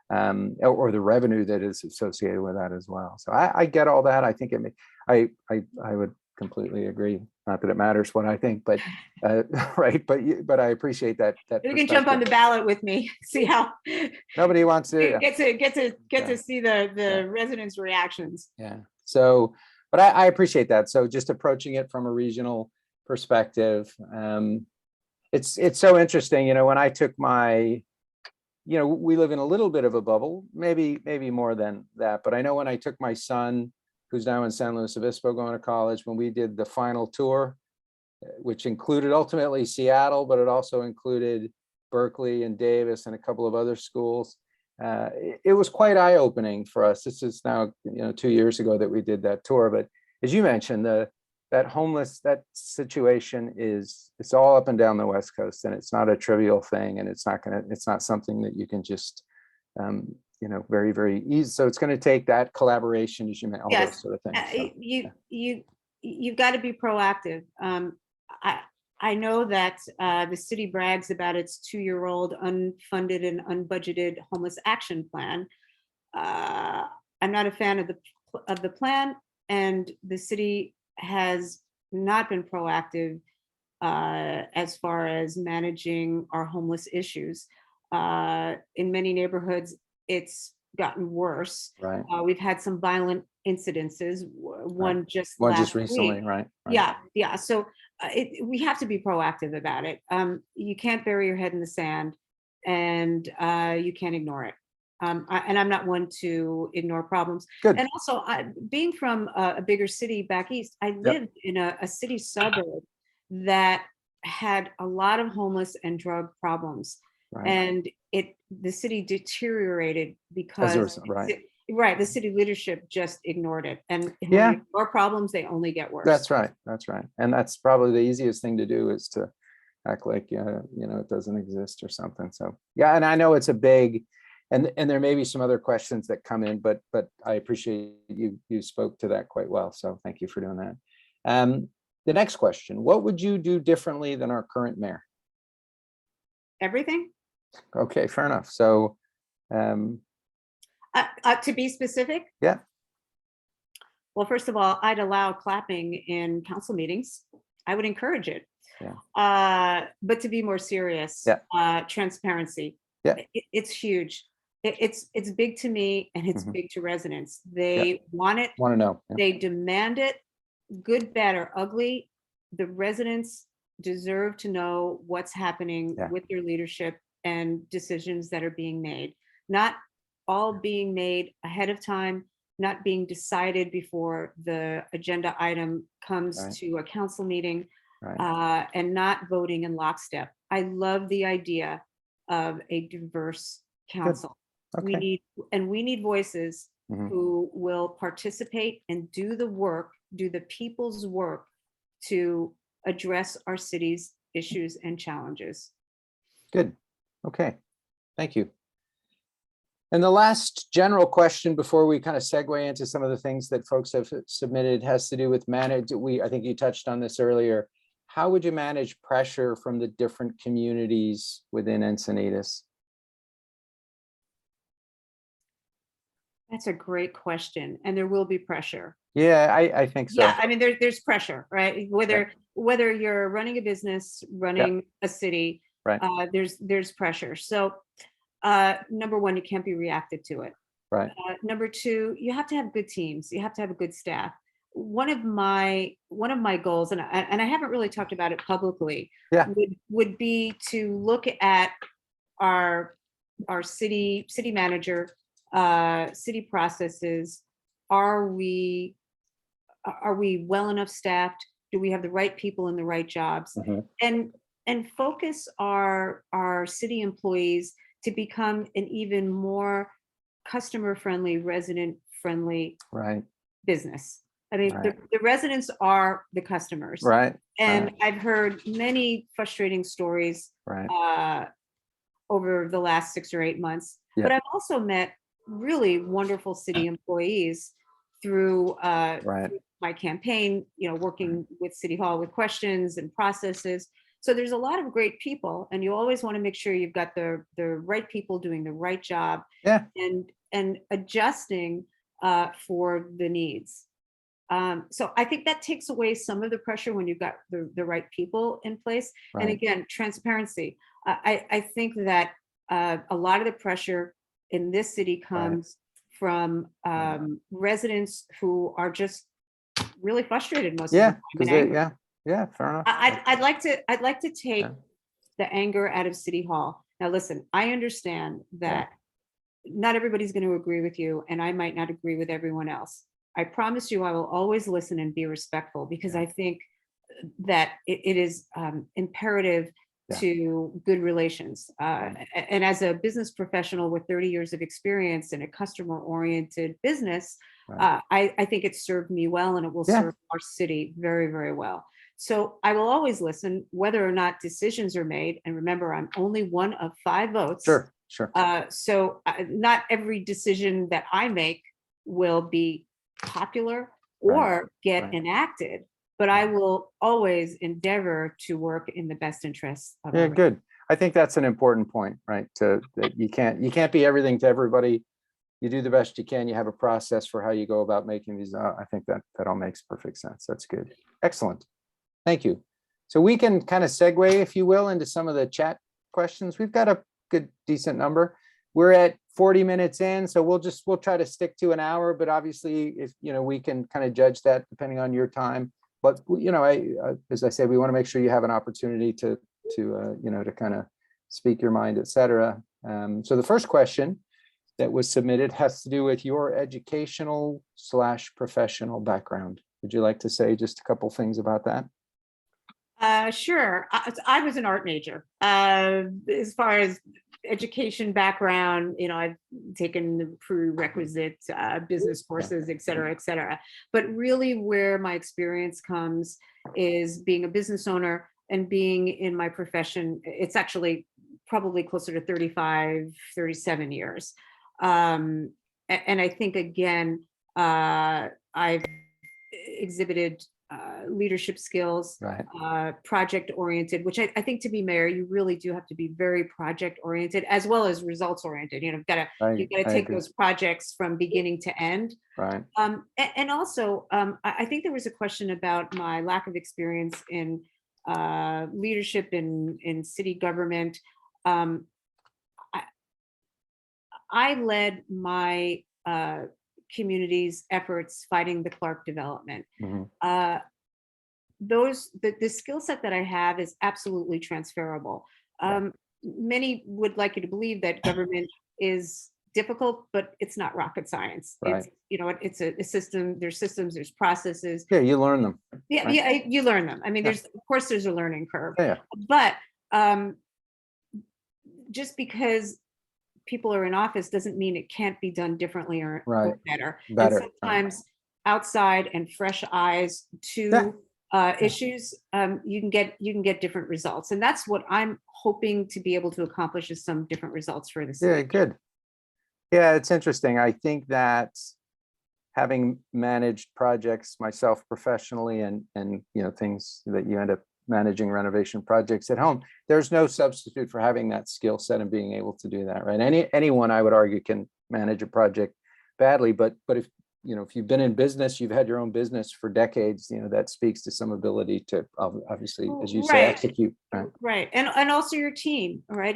Speaker 2: or the revenue that is associated with that as well. So I get all that. I think I would completely agree. Not that it matters what I think, but right. But I appreciate that.
Speaker 3: You can jump on the ballot with me. See how
Speaker 2: nobody wants to
Speaker 3: get to see the residents' reactions.
Speaker 2: Yeah. So, but I appreciate that. So just approaching it from a regional perspective, it's so interesting. When I took my we live in a little bit of a bubble, maybe more than that. But I know when I took my son, who's now in San Luis Obispo going to college, when we did the final tour, which included ultimately Seattle, but it also included Berkeley and Davis and a couple of other schools. It was quite eye-opening for us. This is now 2 years ago that we did that tour. But as you mentioned, that situation it's all up and down the West Coast, and it's not a trivial thing, and it's not something that you can just very, very easy. So it's going to take that collaboration, as you mentioned, all those sort of things. So,
Speaker 3: you've got to be proactive. I know that the city brags about its 2-year-old unfunded and unbudgeted homeless action plan. I'm not a fan of the plan, and the city has not been proactive as far as managing our homeless issues. In many neighborhoods, it's gotten worse.
Speaker 2: Right.
Speaker 3: We've had some violent incidences. One just
Speaker 2: recently,
Speaker 3: week.
Speaker 2: right?
Speaker 3: Yeah. So we have to be proactive about it. You can't bury your head in the sand, and you can't ignore it. And I'm not one to ignore problems.
Speaker 2: Good.
Speaker 3: And also, being from a bigger city back east, I lived in a city suburb that had a lot of homeless and drug problems.
Speaker 2: Right.
Speaker 3: And the city deteriorated because the city leadership just ignored it. And when you ignore problems, they only get worse.
Speaker 2: That's right. And that's probably the easiest thing to do, is to act like it doesn't exist or something. So and I know it's a big, and there may be some other questions that come in, but I appreciate you spoke to that quite well. So thank you for doing that. The next question: what would you do differently than our current mayor?
Speaker 3: Everything.
Speaker 2: Okay, fair enough. So
Speaker 3: to be specific?
Speaker 2: Yeah.
Speaker 3: Well, first of all, I'd allow clapping in council meetings. I would encourage it.
Speaker 2: Yeah.
Speaker 3: But to be more serious,
Speaker 2: Yeah.
Speaker 3: transparency.
Speaker 2: Yeah.
Speaker 3: It's huge. It's big to me and it's
Speaker 2: Mhm.
Speaker 3: big to residents. They want it.
Speaker 2: Want to know. Yeah.
Speaker 3: They demand it, good, bad, or ugly. The residents deserve to know what's happening
Speaker 2: Yeah.
Speaker 3: with their leadership and decisions that are being made. Not all being made ahead of time, not being decided before the agenda item comes
Speaker 2: Right.
Speaker 3: to a council meeting,
Speaker 2: Right.
Speaker 3: and not voting in lockstep. I love the idea of a diverse council.
Speaker 2: Okay.
Speaker 3: We need voices
Speaker 2: Mhm.
Speaker 3: who will participate and do the work, do the people's work to address our city's issues and challenges.
Speaker 2: Good. Okay. Thank you. And the last general question before we kind of segue into some of the things that folks have submitted has to do with I think you touched on this earlier. How would you manage pressure from the different communities within Encinitas?
Speaker 3: That's a great question, and there will be pressure.
Speaker 2: Yeah, I think so.
Speaker 3: Yeah, I mean, there's pressure, right? Whether you're running a business, running a city,
Speaker 2: Right.
Speaker 3: There's pressure. So, number one, you can't be reactive to it.
Speaker 2: Right.
Speaker 3: Number two, you have to have good teams. You have to have a good staff. One of my goals, and I haven't really talked about it publicly,
Speaker 2: Yeah.
Speaker 3: would be to look at our city manager, city processes. Are we well enough staffed? Do we have the right people in the right jobs?
Speaker 2: Mhm.
Speaker 3: And focus our city employees to become an even more customer friendly, resident friendly
Speaker 2: Right.
Speaker 3: business. I mean,
Speaker 2: Right.
Speaker 3: the residents are the customers.
Speaker 2: Right.
Speaker 3: And
Speaker 2: Right.
Speaker 3: I've heard many frustrating stories
Speaker 2: Right.
Speaker 3: over the last 6 or 8 months.
Speaker 2: Yeah.
Speaker 3: But I've also met really wonderful city employees through
Speaker 2: Right.
Speaker 3: my campaign, working with City Hall with questions and processes. So there's a lot of great people, and you always want to make sure you've got the right people doing the right job
Speaker 2: Yeah.
Speaker 3: and adjusting for the needs. So I think that takes away some of the pressure when you've got the right people in place. And
Speaker 2: Right.
Speaker 3: again, transparency. I think that a lot of the pressure in this city comes from residents who are just really frustrated most of the
Speaker 2: Yeah.
Speaker 3: time and
Speaker 2: Because
Speaker 3: angry.
Speaker 2: yeah. Fair enough.
Speaker 3: I'd like to take
Speaker 2: Yeah.
Speaker 3: the anger out of City Hall. Now, listen, I understand that not everybody's going to agree with you, and I might not agree with everyone else. I promise you, I will always listen and be respectful, because I think that it is imperative to good relations. And as a business professional with 30 years of experience in a customer-oriented business,
Speaker 2: Right.
Speaker 3: I think it served me well, and it will
Speaker 2: Yeah.
Speaker 3: serve our city very, very well. So I will always listen, whether or not decisions are made. And remember, I'm only one of 5 votes.
Speaker 2: Sure. Sure.
Speaker 3: So not every decision that I make will be popular or get
Speaker 2: Right.
Speaker 3: enacted, but I will always endeavor to work in the best interests of
Speaker 2: Yeah,
Speaker 3: our.
Speaker 2: good. I think that's an important point, right? That you can't be everything to everybody. You do the best you can. You have a process for how you go about making these. I think that all makes perfect sense. That's good. Excellent. Thank you. So we can kind of segue, if you will, into some of the chat questions. We've got a good, decent number. We're at 40 minutes in, so we'll try to stick to an hour, but obviously if, we can kind of judge that depending on your time. But, as I said, we want to make sure you have an opportunity to kind of speak your mind, et cetera. So the first question that was submitted has to do with your educational/professional background. Would you like to say just a couple things about that?
Speaker 3: Sure. I was an art major. As far as education background, I've taken the prerequisite business courses, et cetera, et cetera. But really where my experience comes is being a business owner and being in my profession. It's actually probably closer to 35, 37 years. And I think, again, I've exhibited leadership skills,
Speaker 2: Right.
Speaker 3: project oriented, which I think to be mayor, you really do have to be very project oriented as well as results oriented. You know, you've got to
Speaker 2: I
Speaker 3: take
Speaker 2: agree.
Speaker 3: those projects from beginning to end.
Speaker 2: Right.
Speaker 3: And also, I think there was a question about my lack of experience in leadership in city government. I, I led my community's efforts fighting the Clark development.
Speaker 2: Mhm.
Speaker 3: The skill set that I have is absolutely transferable.
Speaker 2: Yeah.
Speaker 3: Many would like you to believe that government is difficult, but it's not rocket science.
Speaker 2: Right.
Speaker 3: It's, you know, it's a system, there's systems, there's processes.
Speaker 2: Yeah, you learn them.
Speaker 3: Yeah,
Speaker 2: Right.
Speaker 3: yeah, you learn them. I mean,
Speaker 2: Yeah.
Speaker 3: there's, of course, there's a learning curve,
Speaker 2: Yeah.
Speaker 3: but um, just because people are in office doesn't mean it can't be done differently or
Speaker 2: Right.
Speaker 3: better. And
Speaker 2: Better. Right.
Speaker 3: sometimes outside and fresh eyes
Speaker 2: Yeah.
Speaker 3: to issues, you can get different results. And that's what I'm hoping to be able to accomplish, is some different results for the
Speaker 2: Yeah,
Speaker 3: city.
Speaker 2: good. Yeah, it's interesting. I think that having managed projects myself professionally and you know, things that you end up managing renovation projects at home, there's no substitute for having that skill set and being able to do that, right? Anyone, I would argue, can manage a project badly, but if you know, if you've been in business, you've had your own business for decades, you know, that speaks to some ability to obviously, as you say,
Speaker 3: Right.
Speaker 2: execute. Right.
Speaker 3: Right. And also your team, right?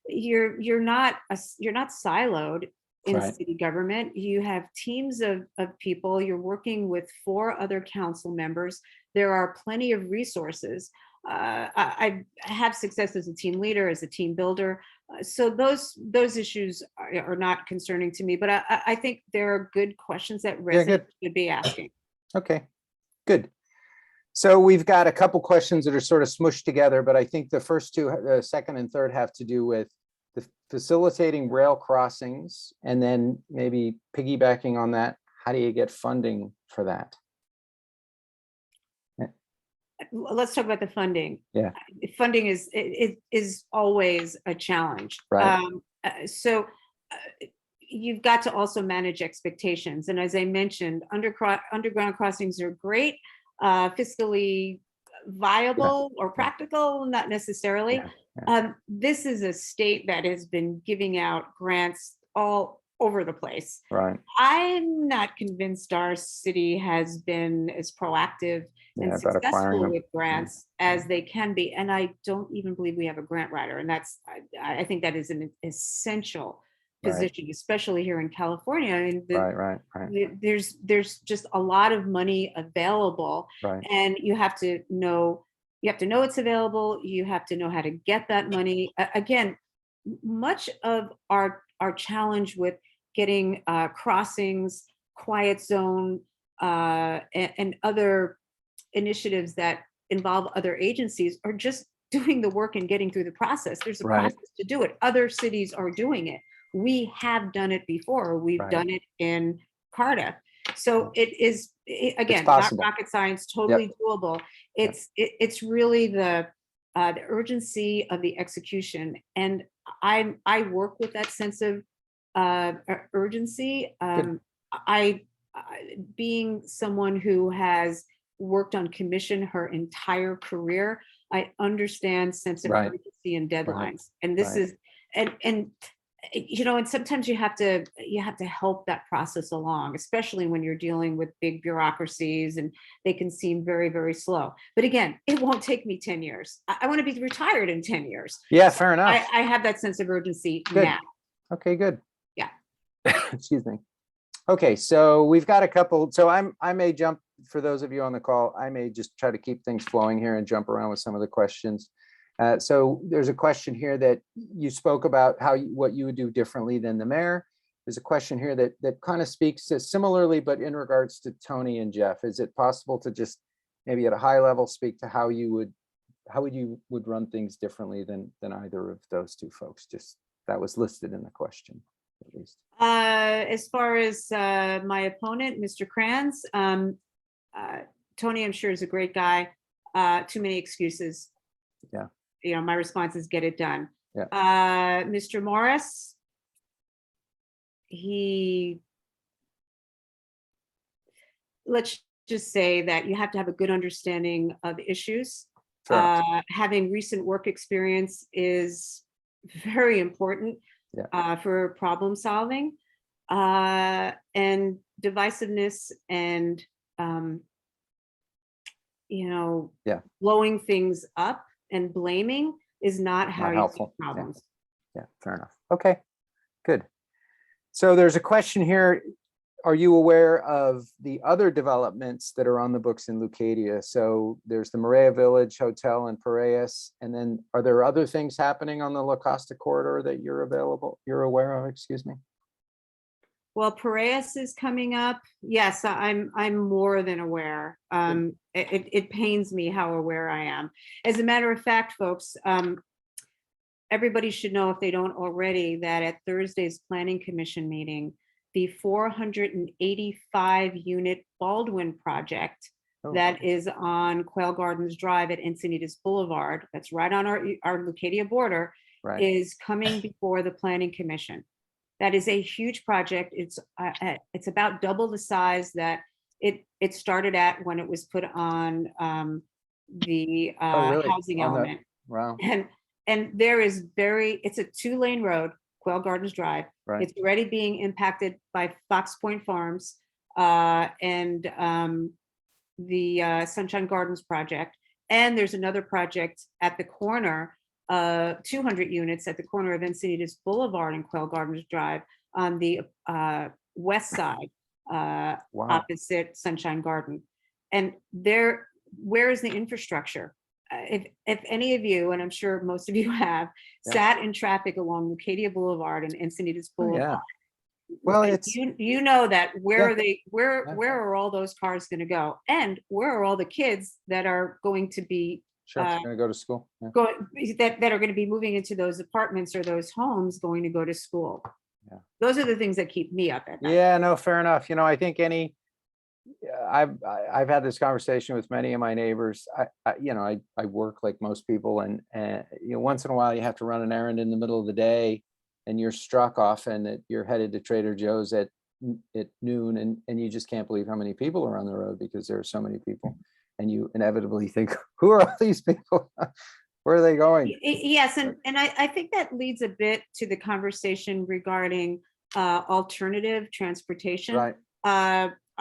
Speaker 3: You're not siloed in
Speaker 2: Right.
Speaker 3: city government. You have teams of people. You're working with 4 other council members. There are plenty of resources. I have success as a team leader, as a team builder. So those issues are not concerning to me, but I think there are good questions that
Speaker 2: Yeah,
Speaker 3: residents
Speaker 2: good.
Speaker 3: should be asking.
Speaker 2: Okay, good. So we've got a couple questions that are sort of smushed together, but I think the first two, the second and third, have to do with the facilitating rail crossings, and then maybe piggybacking on that, how do you get funding for that?
Speaker 3: Let's talk about the funding.
Speaker 2: Yeah.
Speaker 3: Funding is always a challenge.
Speaker 2: Right.
Speaker 3: So you've got to also manage expectations. And as I mentioned, underground crossings are great, fiscally viable or practical, not necessarily.
Speaker 2: Yeah.
Speaker 3: This is a state that has been giving out grants all over the place.
Speaker 2: Right.
Speaker 3: I'm not convinced our city has been as proactive and
Speaker 2: Yeah, about acquiring
Speaker 3: successful
Speaker 2: them.
Speaker 3: with grants as they can be. And I don't even believe we have a grant writer. And I think that is an essential
Speaker 2: Right.
Speaker 3: position, especially here in California. I mean,
Speaker 2: Right.
Speaker 3: there's just a lot of money available,
Speaker 2: Right.
Speaker 3: and you have to know it's available. You have to know how to get that money. Again, much of our challenge with getting crossings, quiet zone, and other initiatives that involve other agencies are just doing the work and getting through the process. There's a
Speaker 2: Right.
Speaker 3: process to do it. Other cities are doing it. We have done it before. We've
Speaker 2: Right.
Speaker 3: done it in Cardiff. So it is, again, not
Speaker 2: possible.
Speaker 3: rocket science, totally doable. It's really the urgency of the execution. And I work with that sense of urgency. Being someone who has worked on commission her entire career, I understand sense of
Speaker 2: Right.
Speaker 3: urgency and deadlines.
Speaker 2: Right.
Speaker 3: And this
Speaker 2: Right.
Speaker 3: is, and you know, and sometimes you have to help that process along, especially when you're dealing with big bureaucracies and they can seem very, very slow. But again, it won't take me 10 years. I want to be retired in 10 years.
Speaker 2: Yeah, fair enough.
Speaker 3: I have that sense of urgency
Speaker 2: Good.
Speaker 3: now.
Speaker 2: Okay, good.
Speaker 3: Yeah.
Speaker 2: Excuse me. Okay, so we've got a couple. So I may jump, for those of you on the call, I may just try to keep things flowing here and jump around with some of the questions. So there's a question here that you spoke about what you would do differently than the mayor. There's a question here that kind of speaks to similarly, but in regards to Tony and Jeff. Is it possible to just maybe at a high level speak to how you would run things differently than either of those two folks? Just that was listed in the question, at least.
Speaker 3: As far as my opponent, Mr. Kranz, Tony, I'm sure, is a great guy. Too many excuses.
Speaker 2: Yeah.
Speaker 3: You know, my response is get it done.
Speaker 2: Yeah.
Speaker 3: Mr. Morris, let's just say that you have to have a good understanding of issues.
Speaker 2: Fair enough.
Speaker 3: Having recent work experience is very important for problem solving. And divisiveness and, blowing things up and blaming is not how
Speaker 2: Not
Speaker 3: you
Speaker 2: helpful.
Speaker 3: solve problems.
Speaker 2: Yeah, fair enough. Okay, good. So there's a question here. Are you aware of the other developments that are on the books in Leucadia? So there's the Maria Village Hotel in Piraeus, and then are there other things happening on the La Costa corridor that you're aware of, excuse me?
Speaker 3: Well, Piraeus is coming up. Yes, I'm more than aware. It pains me how aware I am. As a matter of fact, folks, everybody should know, if they don't already, that at Thursday's Planning Commission meeting, the 485 unit Baldwin project that is on Quail Gardens Drive at Encinitas Boulevard, that's right on our Leucadia border, is coming before the Planning Commission. That is a huge project. It's about double the size that it started at when it was put on the housing element.
Speaker 2: Wow.
Speaker 3: And there is it's a 2-lane road, Quail Gardens Drive.
Speaker 2: Right.
Speaker 3: It's already being impacted by Fox Point Farms and the Sunshine Gardens project. And there's another project at the corner, 200 units at the corner of Encinitas Boulevard and Quail Gardens Drive on the west side, opposite Sunshine Garden. And where is the infrastructure? If any of you, and I'm sure most of you have, sat in traffic along Leucadia Boulevard and Encinitas Boulevard,
Speaker 2: well, it's
Speaker 3: you know that where are all those cars going to go, and where are all the kids that are going to be
Speaker 2: going to go to school,
Speaker 3: that are going to be moving into those apartments or those homes going to go to school. Those are the things that keep me up at night.
Speaker 2: Yeah, no, fair enough. I think I've had this conversation with many of my neighbors. I work like most people, and once in a while you have to run an errand in the middle of the day, and you're struck often that you're headed to Trader Joe's at noon, and you just can't believe how many people are on the road, because there are so many people, and you inevitably think, who are all these people? Where are they going?
Speaker 3: Yes, and I think that leads a bit to the conversation regarding alternative transportation.
Speaker 2: Right.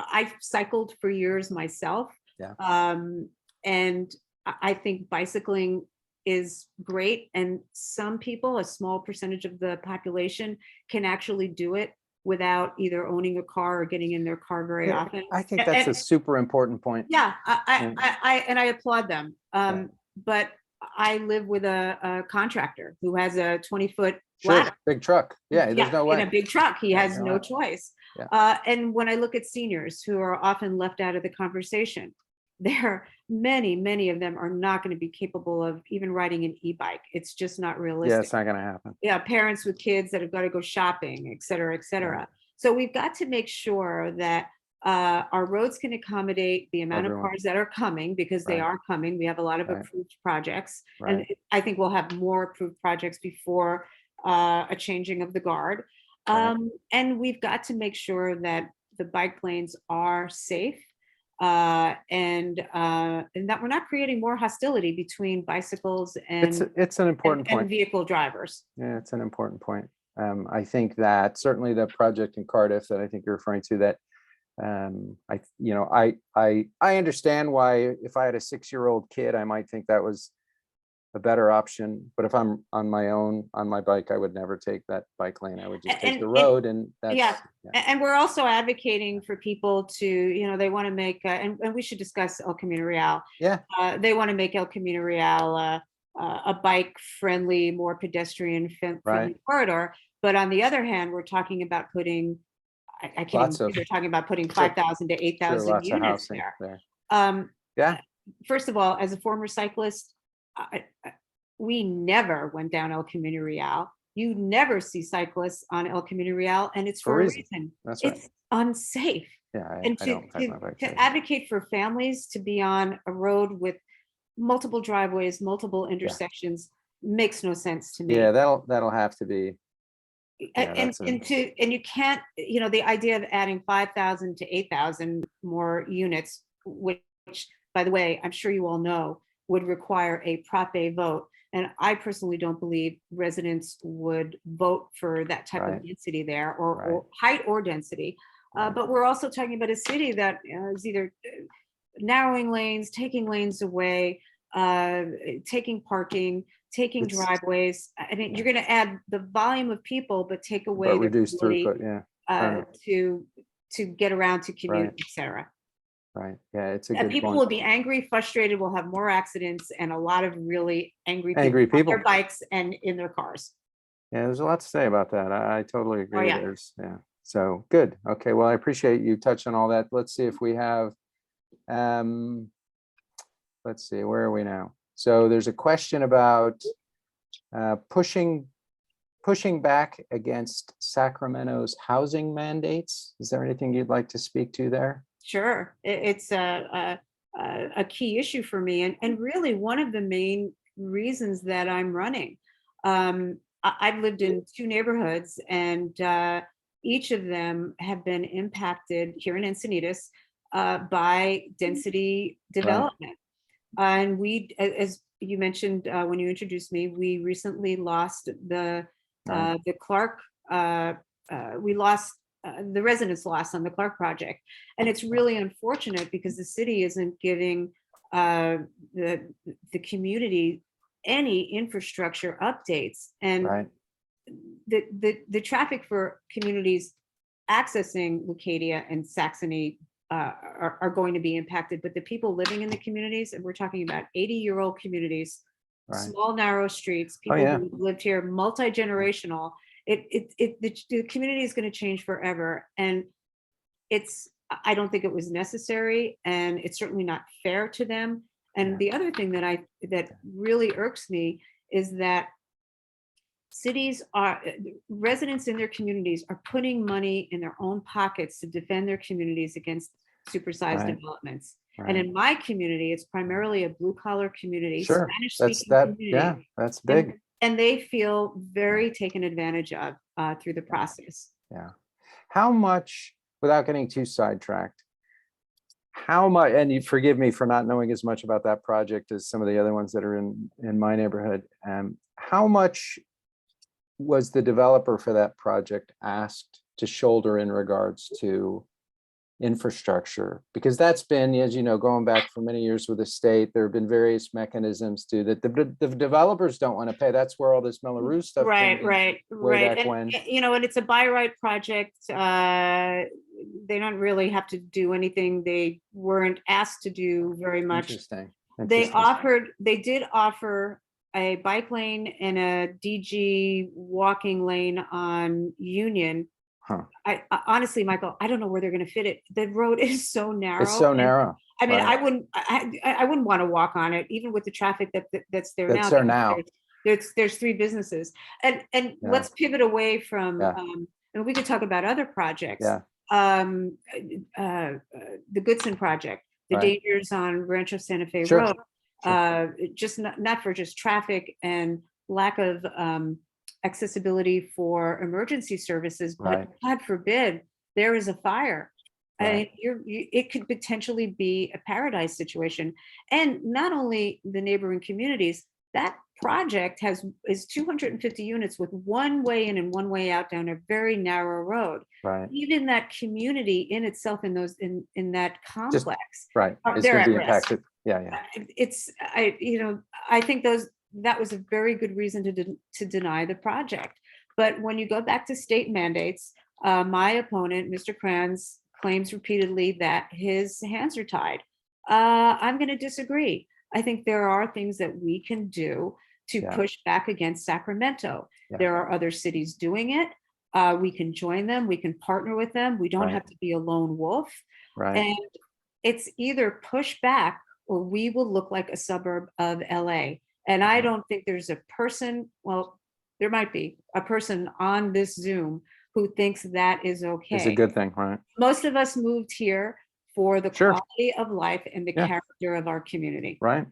Speaker 3: I've cycled for years myself. And I think bicycling is great. And some people, a small percentage of the population, can actually do it without either owning a car or getting in their car very often.
Speaker 2: I think that's a super important point.
Speaker 3: Yeah, I applaud them. But I live with a contractor who has a 20-foot ladder.
Speaker 2: Big truck. Yeah, there's no way.
Speaker 3: In a big truck, he has no
Speaker 2: way.
Speaker 3: choice. And when I look at seniors who are often left out of the conversation, many of them are not going to be capable of even riding an e-bike. It's just not realistic.
Speaker 2: Yeah, it's not going to happen.
Speaker 3: Yeah, parents with kids that have got to go shopping, et cetera, et cetera. So we've got to make sure that our roads can accommodate the amount of cars that are coming, because they are coming. We have a lot of approved projects, and I think we'll have more approved projects before a changing of the guard. And we've got to make sure that the bike lanes are safe, and that we're not creating more hostility between bicycles and
Speaker 2: it's an important point.
Speaker 3: And vehicle drivers.
Speaker 2: Yeah, it's an important point. I think that certainly the project in Cardiff that I think you're referring to, that I understand why, if I had a 6-year-old kid, I might think that was a better option. But if I'm on my own, on my bike, I would never take that bike lane. I would just take the road. And that's,
Speaker 3: And we're also advocating for people to, they want to make, and we should discuss El Camino Real. They want to make El Camino Real a bike-friendly, more pedestrian-friendly corridor. But on the other hand, we're talking about putting, I can't even, they're talking about putting 5,000 to 8,000 units there. First of all, as a former cyclist, we never went down El Camino Real. You never see cyclists on El Camino Real, and it's for a reason. It's unsafe. And to advocate for families to be on a road with multiple driveways, multiple intersections makes no sense to me.
Speaker 2: Yeah, that'll have to be.
Speaker 3: And you can't, the idea of adding 5,000 to 8,000 more units which, by the way, I'm sure you all know, would require a Prop A vote. And I personally don't believe residents would vote for that type of
Speaker 2: Right.
Speaker 3: density there, or
Speaker 2: Right.
Speaker 3: height or density.
Speaker 2: Right.
Speaker 3: But we're also talking about a city that is either narrowing lanes, taking lanes away, taking parking, taking
Speaker 2: It's-
Speaker 3: driveways. I mean, you're going to add the volume of people, but take away
Speaker 2: But
Speaker 3: the
Speaker 2: reduce
Speaker 3: ability
Speaker 2: throughput, yeah,
Speaker 3: to get around, to commute,
Speaker 2: Right.
Speaker 3: et cetera.
Speaker 2: right, yeah, it's a
Speaker 3: And
Speaker 2: good
Speaker 3: people will
Speaker 2: point.
Speaker 3: be angry, frustrated, will have more accidents, and a lot of really angry
Speaker 2: Angry
Speaker 3: people on their
Speaker 2: people.
Speaker 3: bikes and in their cars.
Speaker 2: Yeah, there's a lot to say about that. I totally agree.
Speaker 3: yeah.
Speaker 2: Yeah. So good. Okay. Well, I appreciate you touching all that. Let's see if we have, let's see, where are we now? So there's a question about pushing back against Sacramento's housing mandates. Is there anything you'd like to speak to there?
Speaker 3: Sure, it's a key issue for me, and really one of the main reasons that I'm running. I've lived in 2 neighborhoods, and each of them have been impacted here in Encinitas by density development. And we, as you mentioned when you introduced me, we recently lost the Clark. We lost. The residents lost on the Clark project. And it's really unfortunate because the city isn't giving the community any infrastructure updates. And
Speaker 2: Right.
Speaker 3: the traffic for communities accessing Leucadia and Saxony are going to be impacted, but the people living in the communities, and we're talking about 80-year-old communities,
Speaker 2: Right.
Speaker 3: small, narrow streets,
Speaker 2: Oh,
Speaker 3: people
Speaker 2: yeah.
Speaker 3: who lived here, multi-generational. The community is going to change forever, and I don't think it was necessary, and it's certainly not fair to them. And
Speaker 2: Yeah.
Speaker 3: the other thing that really irks me is that residents in their communities are putting money in their own pockets to defend their communities against supersized
Speaker 2: Right.
Speaker 3: developments. And
Speaker 2: Right.
Speaker 3: in my community, it's primarily a blue collar community,
Speaker 2: Sure.
Speaker 3: Spanish-speaking
Speaker 2: Yeah,
Speaker 3: community.
Speaker 2: that's big.
Speaker 3: And they feel very taken advantage of through the process.
Speaker 2: Yeah. How much, without getting too sidetracked, how much, and you forgive me for not knowing as much about that project as some of the other ones that are in my neighborhood, how much was the developer for that project asked to shoulder in regards to infrastructure? Because that's been, as you know, going back for many years with the state, there have been various mechanisms to that the developers don't want to pay. That's where all this Mayoral stuff came in
Speaker 3: Right.
Speaker 2: way back
Speaker 3: And,
Speaker 2: when.
Speaker 3: and it's a by right project. They don't really have to do anything. They weren't asked to do very much.
Speaker 2: Interesting.
Speaker 3: They did offer a bike lane and a DG walking lane on Union.
Speaker 2: Huh.
Speaker 3: I honestly, Michael, I don't know where they're going to fit it. The road is so narrow.
Speaker 2: It's so narrow.
Speaker 3: I mean,
Speaker 2: right.
Speaker 3: I wouldn't want to walk on it, even with the traffic that's there
Speaker 2: That's
Speaker 3: now.
Speaker 2: there now.
Speaker 3: There's 3 businesses, and
Speaker 2: Yeah.
Speaker 3: let's pivot away from.
Speaker 2: Yeah.
Speaker 3: And we could talk about other projects.
Speaker 2: Yeah.
Speaker 3: The Goodson project, the
Speaker 2: Right.
Speaker 3: dangers on Rancho Santa Fe
Speaker 2: Sure.
Speaker 3: Road,
Speaker 2: Sure.
Speaker 3: just not for just traffic and lack of accessibility for emergency services, but
Speaker 2: Right.
Speaker 3: God forbid there is a fire.
Speaker 2: Right.
Speaker 3: It could potentially be a paradise situation. And not only the neighboring communities, that project is 250 units with one way in and one way out down a very narrow road.
Speaker 2: Right.
Speaker 3: Even that community in itself, in that complex,
Speaker 2: Right. It's
Speaker 3: they're
Speaker 2: going to
Speaker 3: at
Speaker 2: be
Speaker 3: risk.
Speaker 2: impacted. Yeah.
Speaker 3: I think that was a very good reason to deny the project. But when you go back to state mandates, my opponent, Mr. Kranz, claims repeatedly that his hands are tied. I'm going to disagree. I think there are things that we can do to
Speaker 2: Yeah.
Speaker 3: push back against Sacramento.
Speaker 2: Yeah.
Speaker 3: There are other cities doing it. We can join them. We can partner with them. We don't
Speaker 2: Right.
Speaker 3: have to be a lone wolf.
Speaker 2: Right.
Speaker 3: And it's either push back or we will look like a suburb of LA. And I don't think there's a person, well, there might be a person on this Zoom who thinks that is okay.
Speaker 2: It's a good thing, right?
Speaker 3: Most of us moved here for the
Speaker 2: Sure.
Speaker 3: quality of life and the
Speaker 2: Yeah.
Speaker 3: character of our community.
Speaker 2: Right.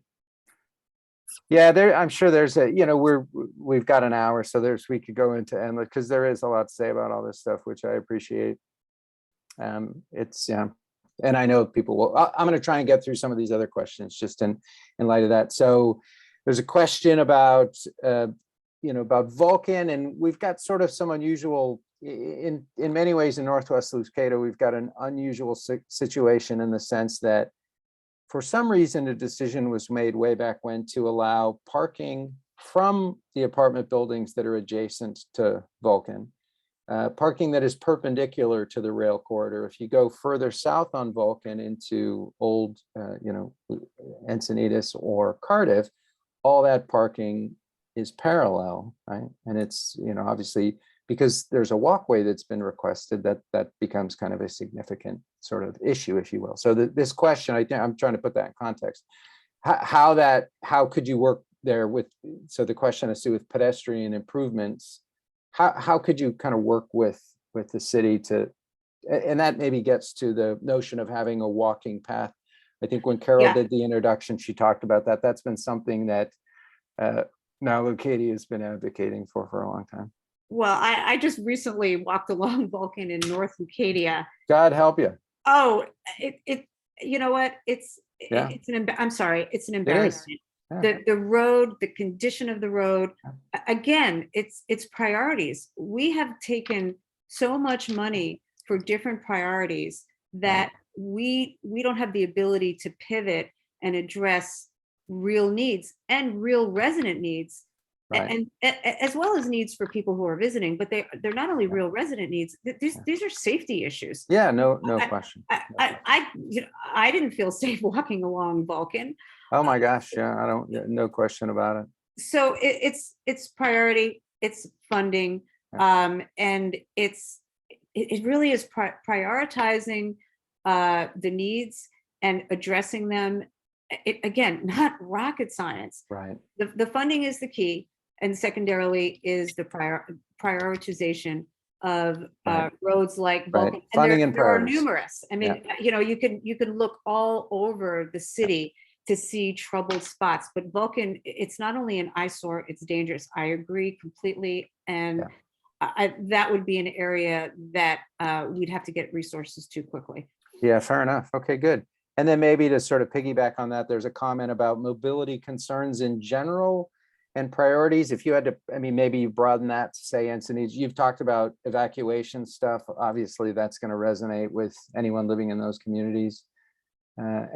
Speaker 2: Yeah, I'm sure there's we've got an hour, so we could go into endless, because there is a lot to say about all this stuff, which I appreciate. And I know people will, I'm going to try and get through some of these other questions just in light of that. So there's a question about, about Vulcan, and we've got sort of some unusual, in many ways in Northwest NOWLeucadia, we've got an unusual situation in the sense that for some reason, a decision was made way back when to allow parking from the apartment buildings that are adjacent to Vulcan. Parking that is perpendicular to the rail corridor. If you go further south on Vulcan into old, Encinitas or Cardiff, all that parking is parallel, right? And it's, obviously, because there's a walkway that's been requested, that becomes kind of a significant sort of issue, if you will. So this question, I think I'm trying to put that in context. How could you work there with, so the question has to do with pedestrian improvements. How could you kind of work with the city to, and that maybe gets to the notion of having a walking path. I think when Carol did the introduction, she talked about that. That's been something that NOWLeucadia has been advocating for a long time.
Speaker 3: Well, I just recently walked along Vulcan in North Leucadia.
Speaker 2: God help you.
Speaker 3: Oh, you know what? I'm sorry, it's an embarrassment.
Speaker 2: Yeah.
Speaker 3: The road, the condition of the road, again, it's priorities. We have taken so much money for different priorities that we don't have the ability to pivot and address real needs and real resident needs.
Speaker 2: Right.
Speaker 3: And as well as needs for people who are visiting, but they're not only real resident needs. These are safety issues.
Speaker 2: Yeah, no question.
Speaker 3: I didn't feel safe walking along Vulcan.
Speaker 2: Oh my gosh, yeah, no question about it.
Speaker 3: So it's priority, it's funding, and it really is prioritizing the needs and addressing them. Again, not rocket science.
Speaker 2: Right.
Speaker 3: The funding is the key, and secondarily is the prioritization of roads like Vulcan.
Speaker 2: Right. Funding and
Speaker 3: there are
Speaker 2: priorities.
Speaker 3: numerous. I mean, you can look all over the city to see troubled spots, but Vulcan, it's not only an eyesore, it's dangerous. I agree completely, and that would be an area that we'd have to get resources to quickly.
Speaker 2: Yeah, fair enough. Okay, good. And then maybe to sort of piggyback on that, there's a comment about mobility concerns in general and priorities. If you had to, I mean, maybe you broaden that to say Encinitas. You've talked about evacuation stuff. Obviously, that's going to resonate with anyone living in those communities.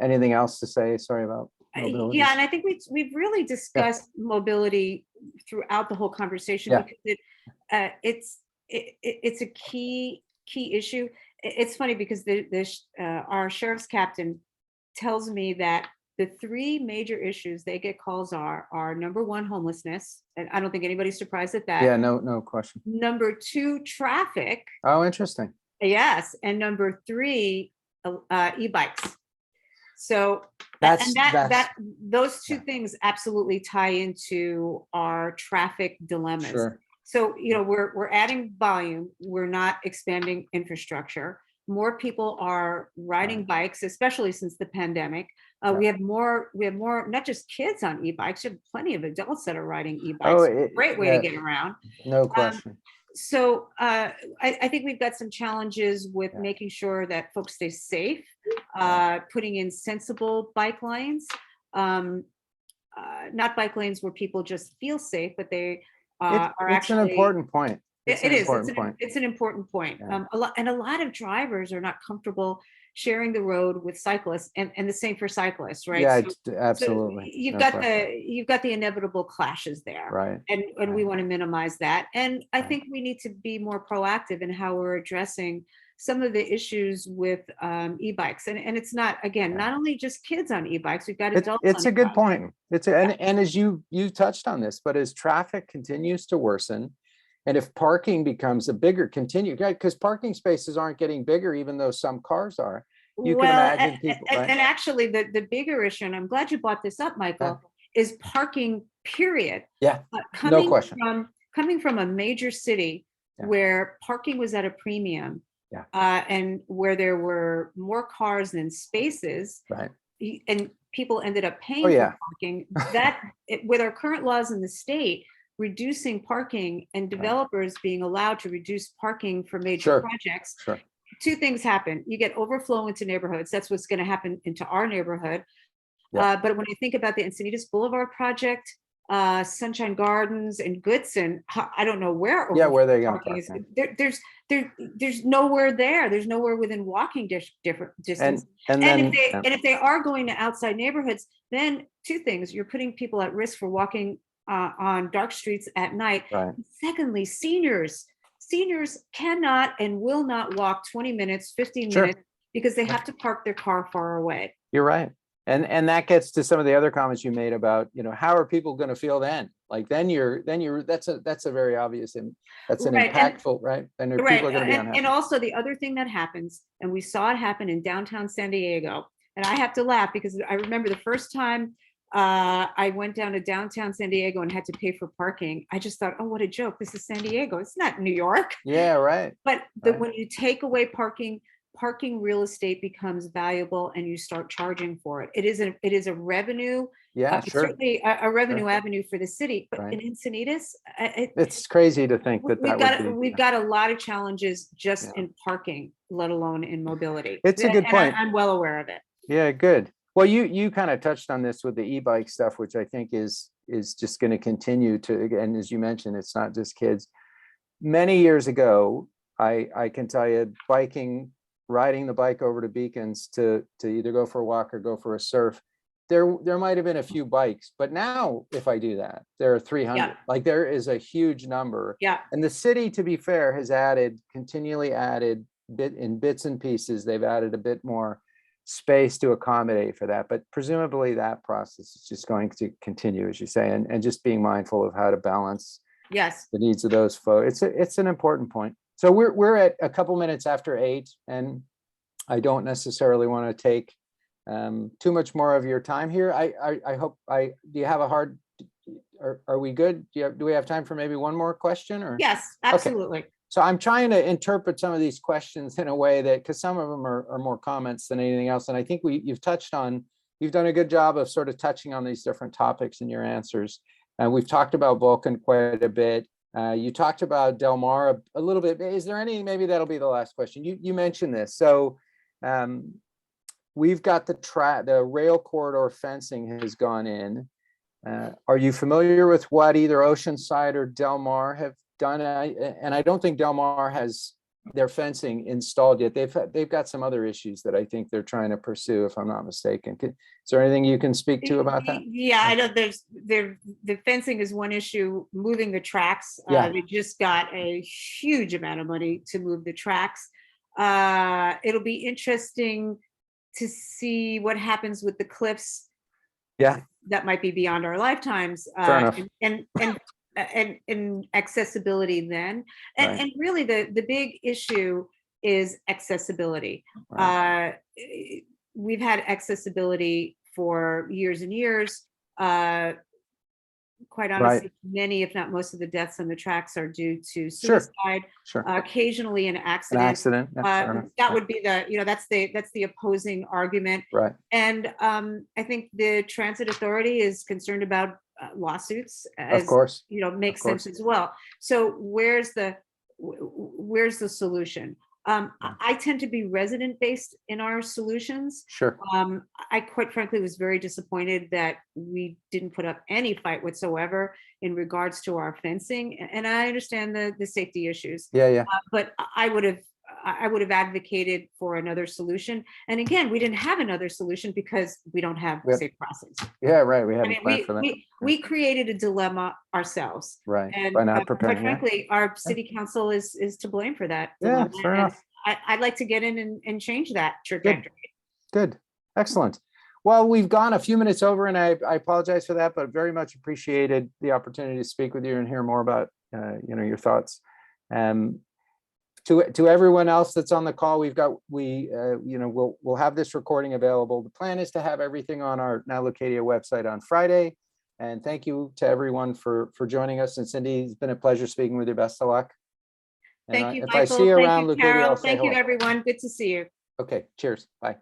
Speaker 2: Anything else to say? Sorry about mobility.
Speaker 3: Yeah, and I think we've really discussed mobility throughout the whole conversation because it's a key issue. It's funny because our sheriff's captain tells me that the three major issues they get calls are number one, homelessness, and I don't think anybody's surprised at that.
Speaker 2: Yeah, no question.
Speaker 3: Number two, traffic.
Speaker 2: Oh, interesting.
Speaker 3: Yes, and number three, e-bikes. So those two things absolutely tie into our traffic dilemmas.
Speaker 2: Sure.
Speaker 3: So, we're adding volume, we're not expanding infrastructure. More people are riding bikes, especially since the pandemic. We have more, not just kids on e-bikes, we have plenty of adults that are riding e-bikes. Great way to get around.
Speaker 2: No question.
Speaker 3: So I think we've got some challenges with making sure that folks stay safe, putting in sensible bike lanes, not bike lanes where people just feel safe, but they are actually.
Speaker 2: It's an important point. It's an
Speaker 3: important point.
Speaker 2: Yeah.
Speaker 3: A lot of drivers are not comfortable sharing the road with cyclists, and the same for cyclists, right?
Speaker 2: Yeah,
Speaker 3: so,
Speaker 2: absolutely.
Speaker 3: So you've got the inevitable clashes there,
Speaker 2: right?
Speaker 3: And we want to minimize that. And I think we need to be more proactive in how we're addressing some of the issues with e-bikes. And it's not, again, not only just kids on e-bikes, we've got adults.
Speaker 2: It's a good point. And as you touched on this, but as traffic continues to worsen, and if parking becomes because parking spaces aren't getting bigger, even though some cars are, you can imagine people.
Speaker 3: And actually the bigger issue, and I'm glad you brought this up, Michael, is parking, period.
Speaker 2: Yeah, no question.
Speaker 3: Coming from a major city where parking was at a premium, and where there were more cars than spaces,
Speaker 2: right?
Speaker 3: And people ended up paying for parking. With our current laws in the state, reducing parking and developers being allowed to reduce parking for major projects two things happen. You get overflow into neighborhoods. That's what's going to happen into our neighborhood.
Speaker 2: Yeah.
Speaker 3: But when I think about the Encinitas Boulevard project, Sunshine Gardens and Goodson, I don't know where.
Speaker 2: Yeah, where they gonna
Speaker 3: parking
Speaker 2: park,
Speaker 3: is. There's nowhere there. There's nowhere within walking different distance.
Speaker 2: And
Speaker 3: And
Speaker 2: then,
Speaker 3: if they are going to outside neighborhoods, then two things: you're putting people at risk for walking on dark streets at night.
Speaker 2: right,
Speaker 3: Secondly, seniors cannot and will not walk 20 minutes, 15
Speaker 2: Sure.
Speaker 3: minutes because they have to park their car far away.
Speaker 2: you're right. And that gets to some of the other comments you made about, how are people going to feel then? Like then you're that's a very obvious and that's an
Speaker 3: Right, and-
Speaker 2: impactful, right? Then
Speaker 3: Right,
Speaker 2: people are going to be
Speaker 3: and
Speaker 2: unhappy.
Speaker 3: also the other thing that happens, and we saw it happen in downtown San Diego, and I have to laugh because I remember the first time I went down to downtown San Diego and had to pay for parking. I just thought, oh, what a joke. This is San Diego. It's not New York.
Speaker 2: Yeah, right.
Speaker 3: But
Speaker 2: Right.
Speaker 3: when you take away parking real estate becomes valuable and you start charging for it. It is a revenue,
Speaker 2: Yeah,
Speaker 3: it's
Speaker 2: sure.
Speaker 3: certainly a revenue
Speaker 2: Sure.
Speaker 3: avenue for the city, but
Speaker 2: Right.
Speaker 3: in Encinitas,
Speaker 2: It's crazy to think that
Speaker 3: we've
Speaker 2: that would be.
Speaker 3: we've got a lot of challenges just
Speaker 2: Yeah.
Speaker 3: in parking, let alone in mobility.
Speaker 2: It's a good
Speaker 3: And
Speaker 2: point.
Speaker 3: I'm well aware of it.
Speaker 2: Yeah, good. Well, you kind of touched on this with the e-bike stuff, which I think is just going to continue to, again, as you mentioned, it's not just kids. Many years ago, I can tell you, riding the bike over to Beacons to either go for a walk or go for a surf, there might have been a few bikes, but now if I do that, there are 300.
Speaker 3: Yeah.
Speaker 2: Like there is a huge number.
Speaker 3: Yeah.
Speaker 2: And the city, to be fair, has continually added bits and pieces. They've added a bit more space to accommodate for that, but presumably that process is just going to continue, as you say, and just being mindful of how to balance
Speaker 3: Yes.
Speaker 2: the needs of those folks. It's an important point. So we're at a couple minutes after 8, and I don't necessarily want to take too much more of your time here. I hope do you have a hard, are we good? Do we have time for maybe one more question or?
Speaker 3: Yes, absolutely.
Speaker 2: So I'm trying to interpret some of these questions in a way that, because some of them are more comments than anything else. And I think you've done a good job of sort of touching on these different topics in your answers. And we've talked about Vulcan quite a bit. You talked about Del Mar a little bit. Is there any, maybe that'll be the last question. You mentioned this. So we've got the rail corridor fencing has gone in. Are you familiar with what either Oceanside or Del Mar have done? And I don't think Del Mar has their fencing installed yet. They've got some other issues that I think they're trying to pursue, if I'm not mistaken. Is there anything you can speak to about that?
Speaker 3: Yeah, I know the fencing is one issue, moving the tracks.
Speaker 2: Yeah.
Speaker 3: They just got a huge amount of money to move the tracks. It'll be interesting to see what happens with the cliffs.
Speaker 2: Yeah.
Speaker 3: That might be beyond our lifetimes.
Speaker 2: Fair enough.
Speaker 3: And accessibility then.
Speaker 2: Right.
Speaker 3: And really the big issue is accessibility.
Speaker 2: Right.
Speaker 3: We've had accessibility for years and years. Quite honestly, many, if not most of the deaths on the tracks are due to suicide.
Speaker 2: Sure.
Speaker 3: Occasionally an
Speaker 2: An
Speaker 3: accident.
Speaker 2: accident. Yeah, fair enough.
Speaker 3: That would be that's the opposing argument.
Speaker 2: Right.
Speaker 3: And I think the transit authority is concerned about lawsuits, as
Speaker 2: Of course.
Speaker 3: makes sense as well. So where's the solution? I tend to be resident based in our solutions.
Speaker 2: Sure.
Speaker 3: I quite frankly was very disappointed that we didn't put up any fight whatsoever in regards to our fencing. And I understand the safety issues.
Speaker 2: Yeah.
Speaker 3: But I would have advocated for another solution. And again, we didn't have another solution because we don't have safe crossings.
Speaker 2: Yeah, right. We
Speaker 3: I
Speaker 2: haven't
Speaker 3: mean,
Speaker 2: planned for that.
Speaker 3: we created a dilemma ourselves.
Speaker 2: Right.
Speaker 3: And
Speaker 2: By not preparing.
Speaker 3: quite frankly, our city council is to blame for that.
Speaker 2: Yeah,
Speaker 3: dilemma.
Speaker 2: fair
Speaker 3: And
Speaker 2: enough.
Speaker 3: I'd like to get in and change that trajectory.
Speaker 2: Good. Excellent. Well, we've gone a few minutes over, and I apologize for that, but very much appreciated the opportunity to speak with you and hear more about your thoughts. To everyone else that's on the call, we'll have this recording available. The plan is to have everything on our NOWLeucadia website on Friday. And thank you to everyone for joining us. And Cindy, it's been a pleasure speaking with you. Best of luck. And
Speaker 3: Thank you,
Speaker 2: if
Speaker 3: Michael.
Speaker 2: I see you
Speaker 3: Thank
Speaker 2: around
Speaker 3: you,
Speaker 2: Leucadia,
Speaker 3: Carol.
Speaker 2: I'll say
Speaker 3: Thank you,
Speaker 2: hello.
Speaker 3: everyone. Good to see you.
Speaker 2: Okay, cheers. Bye.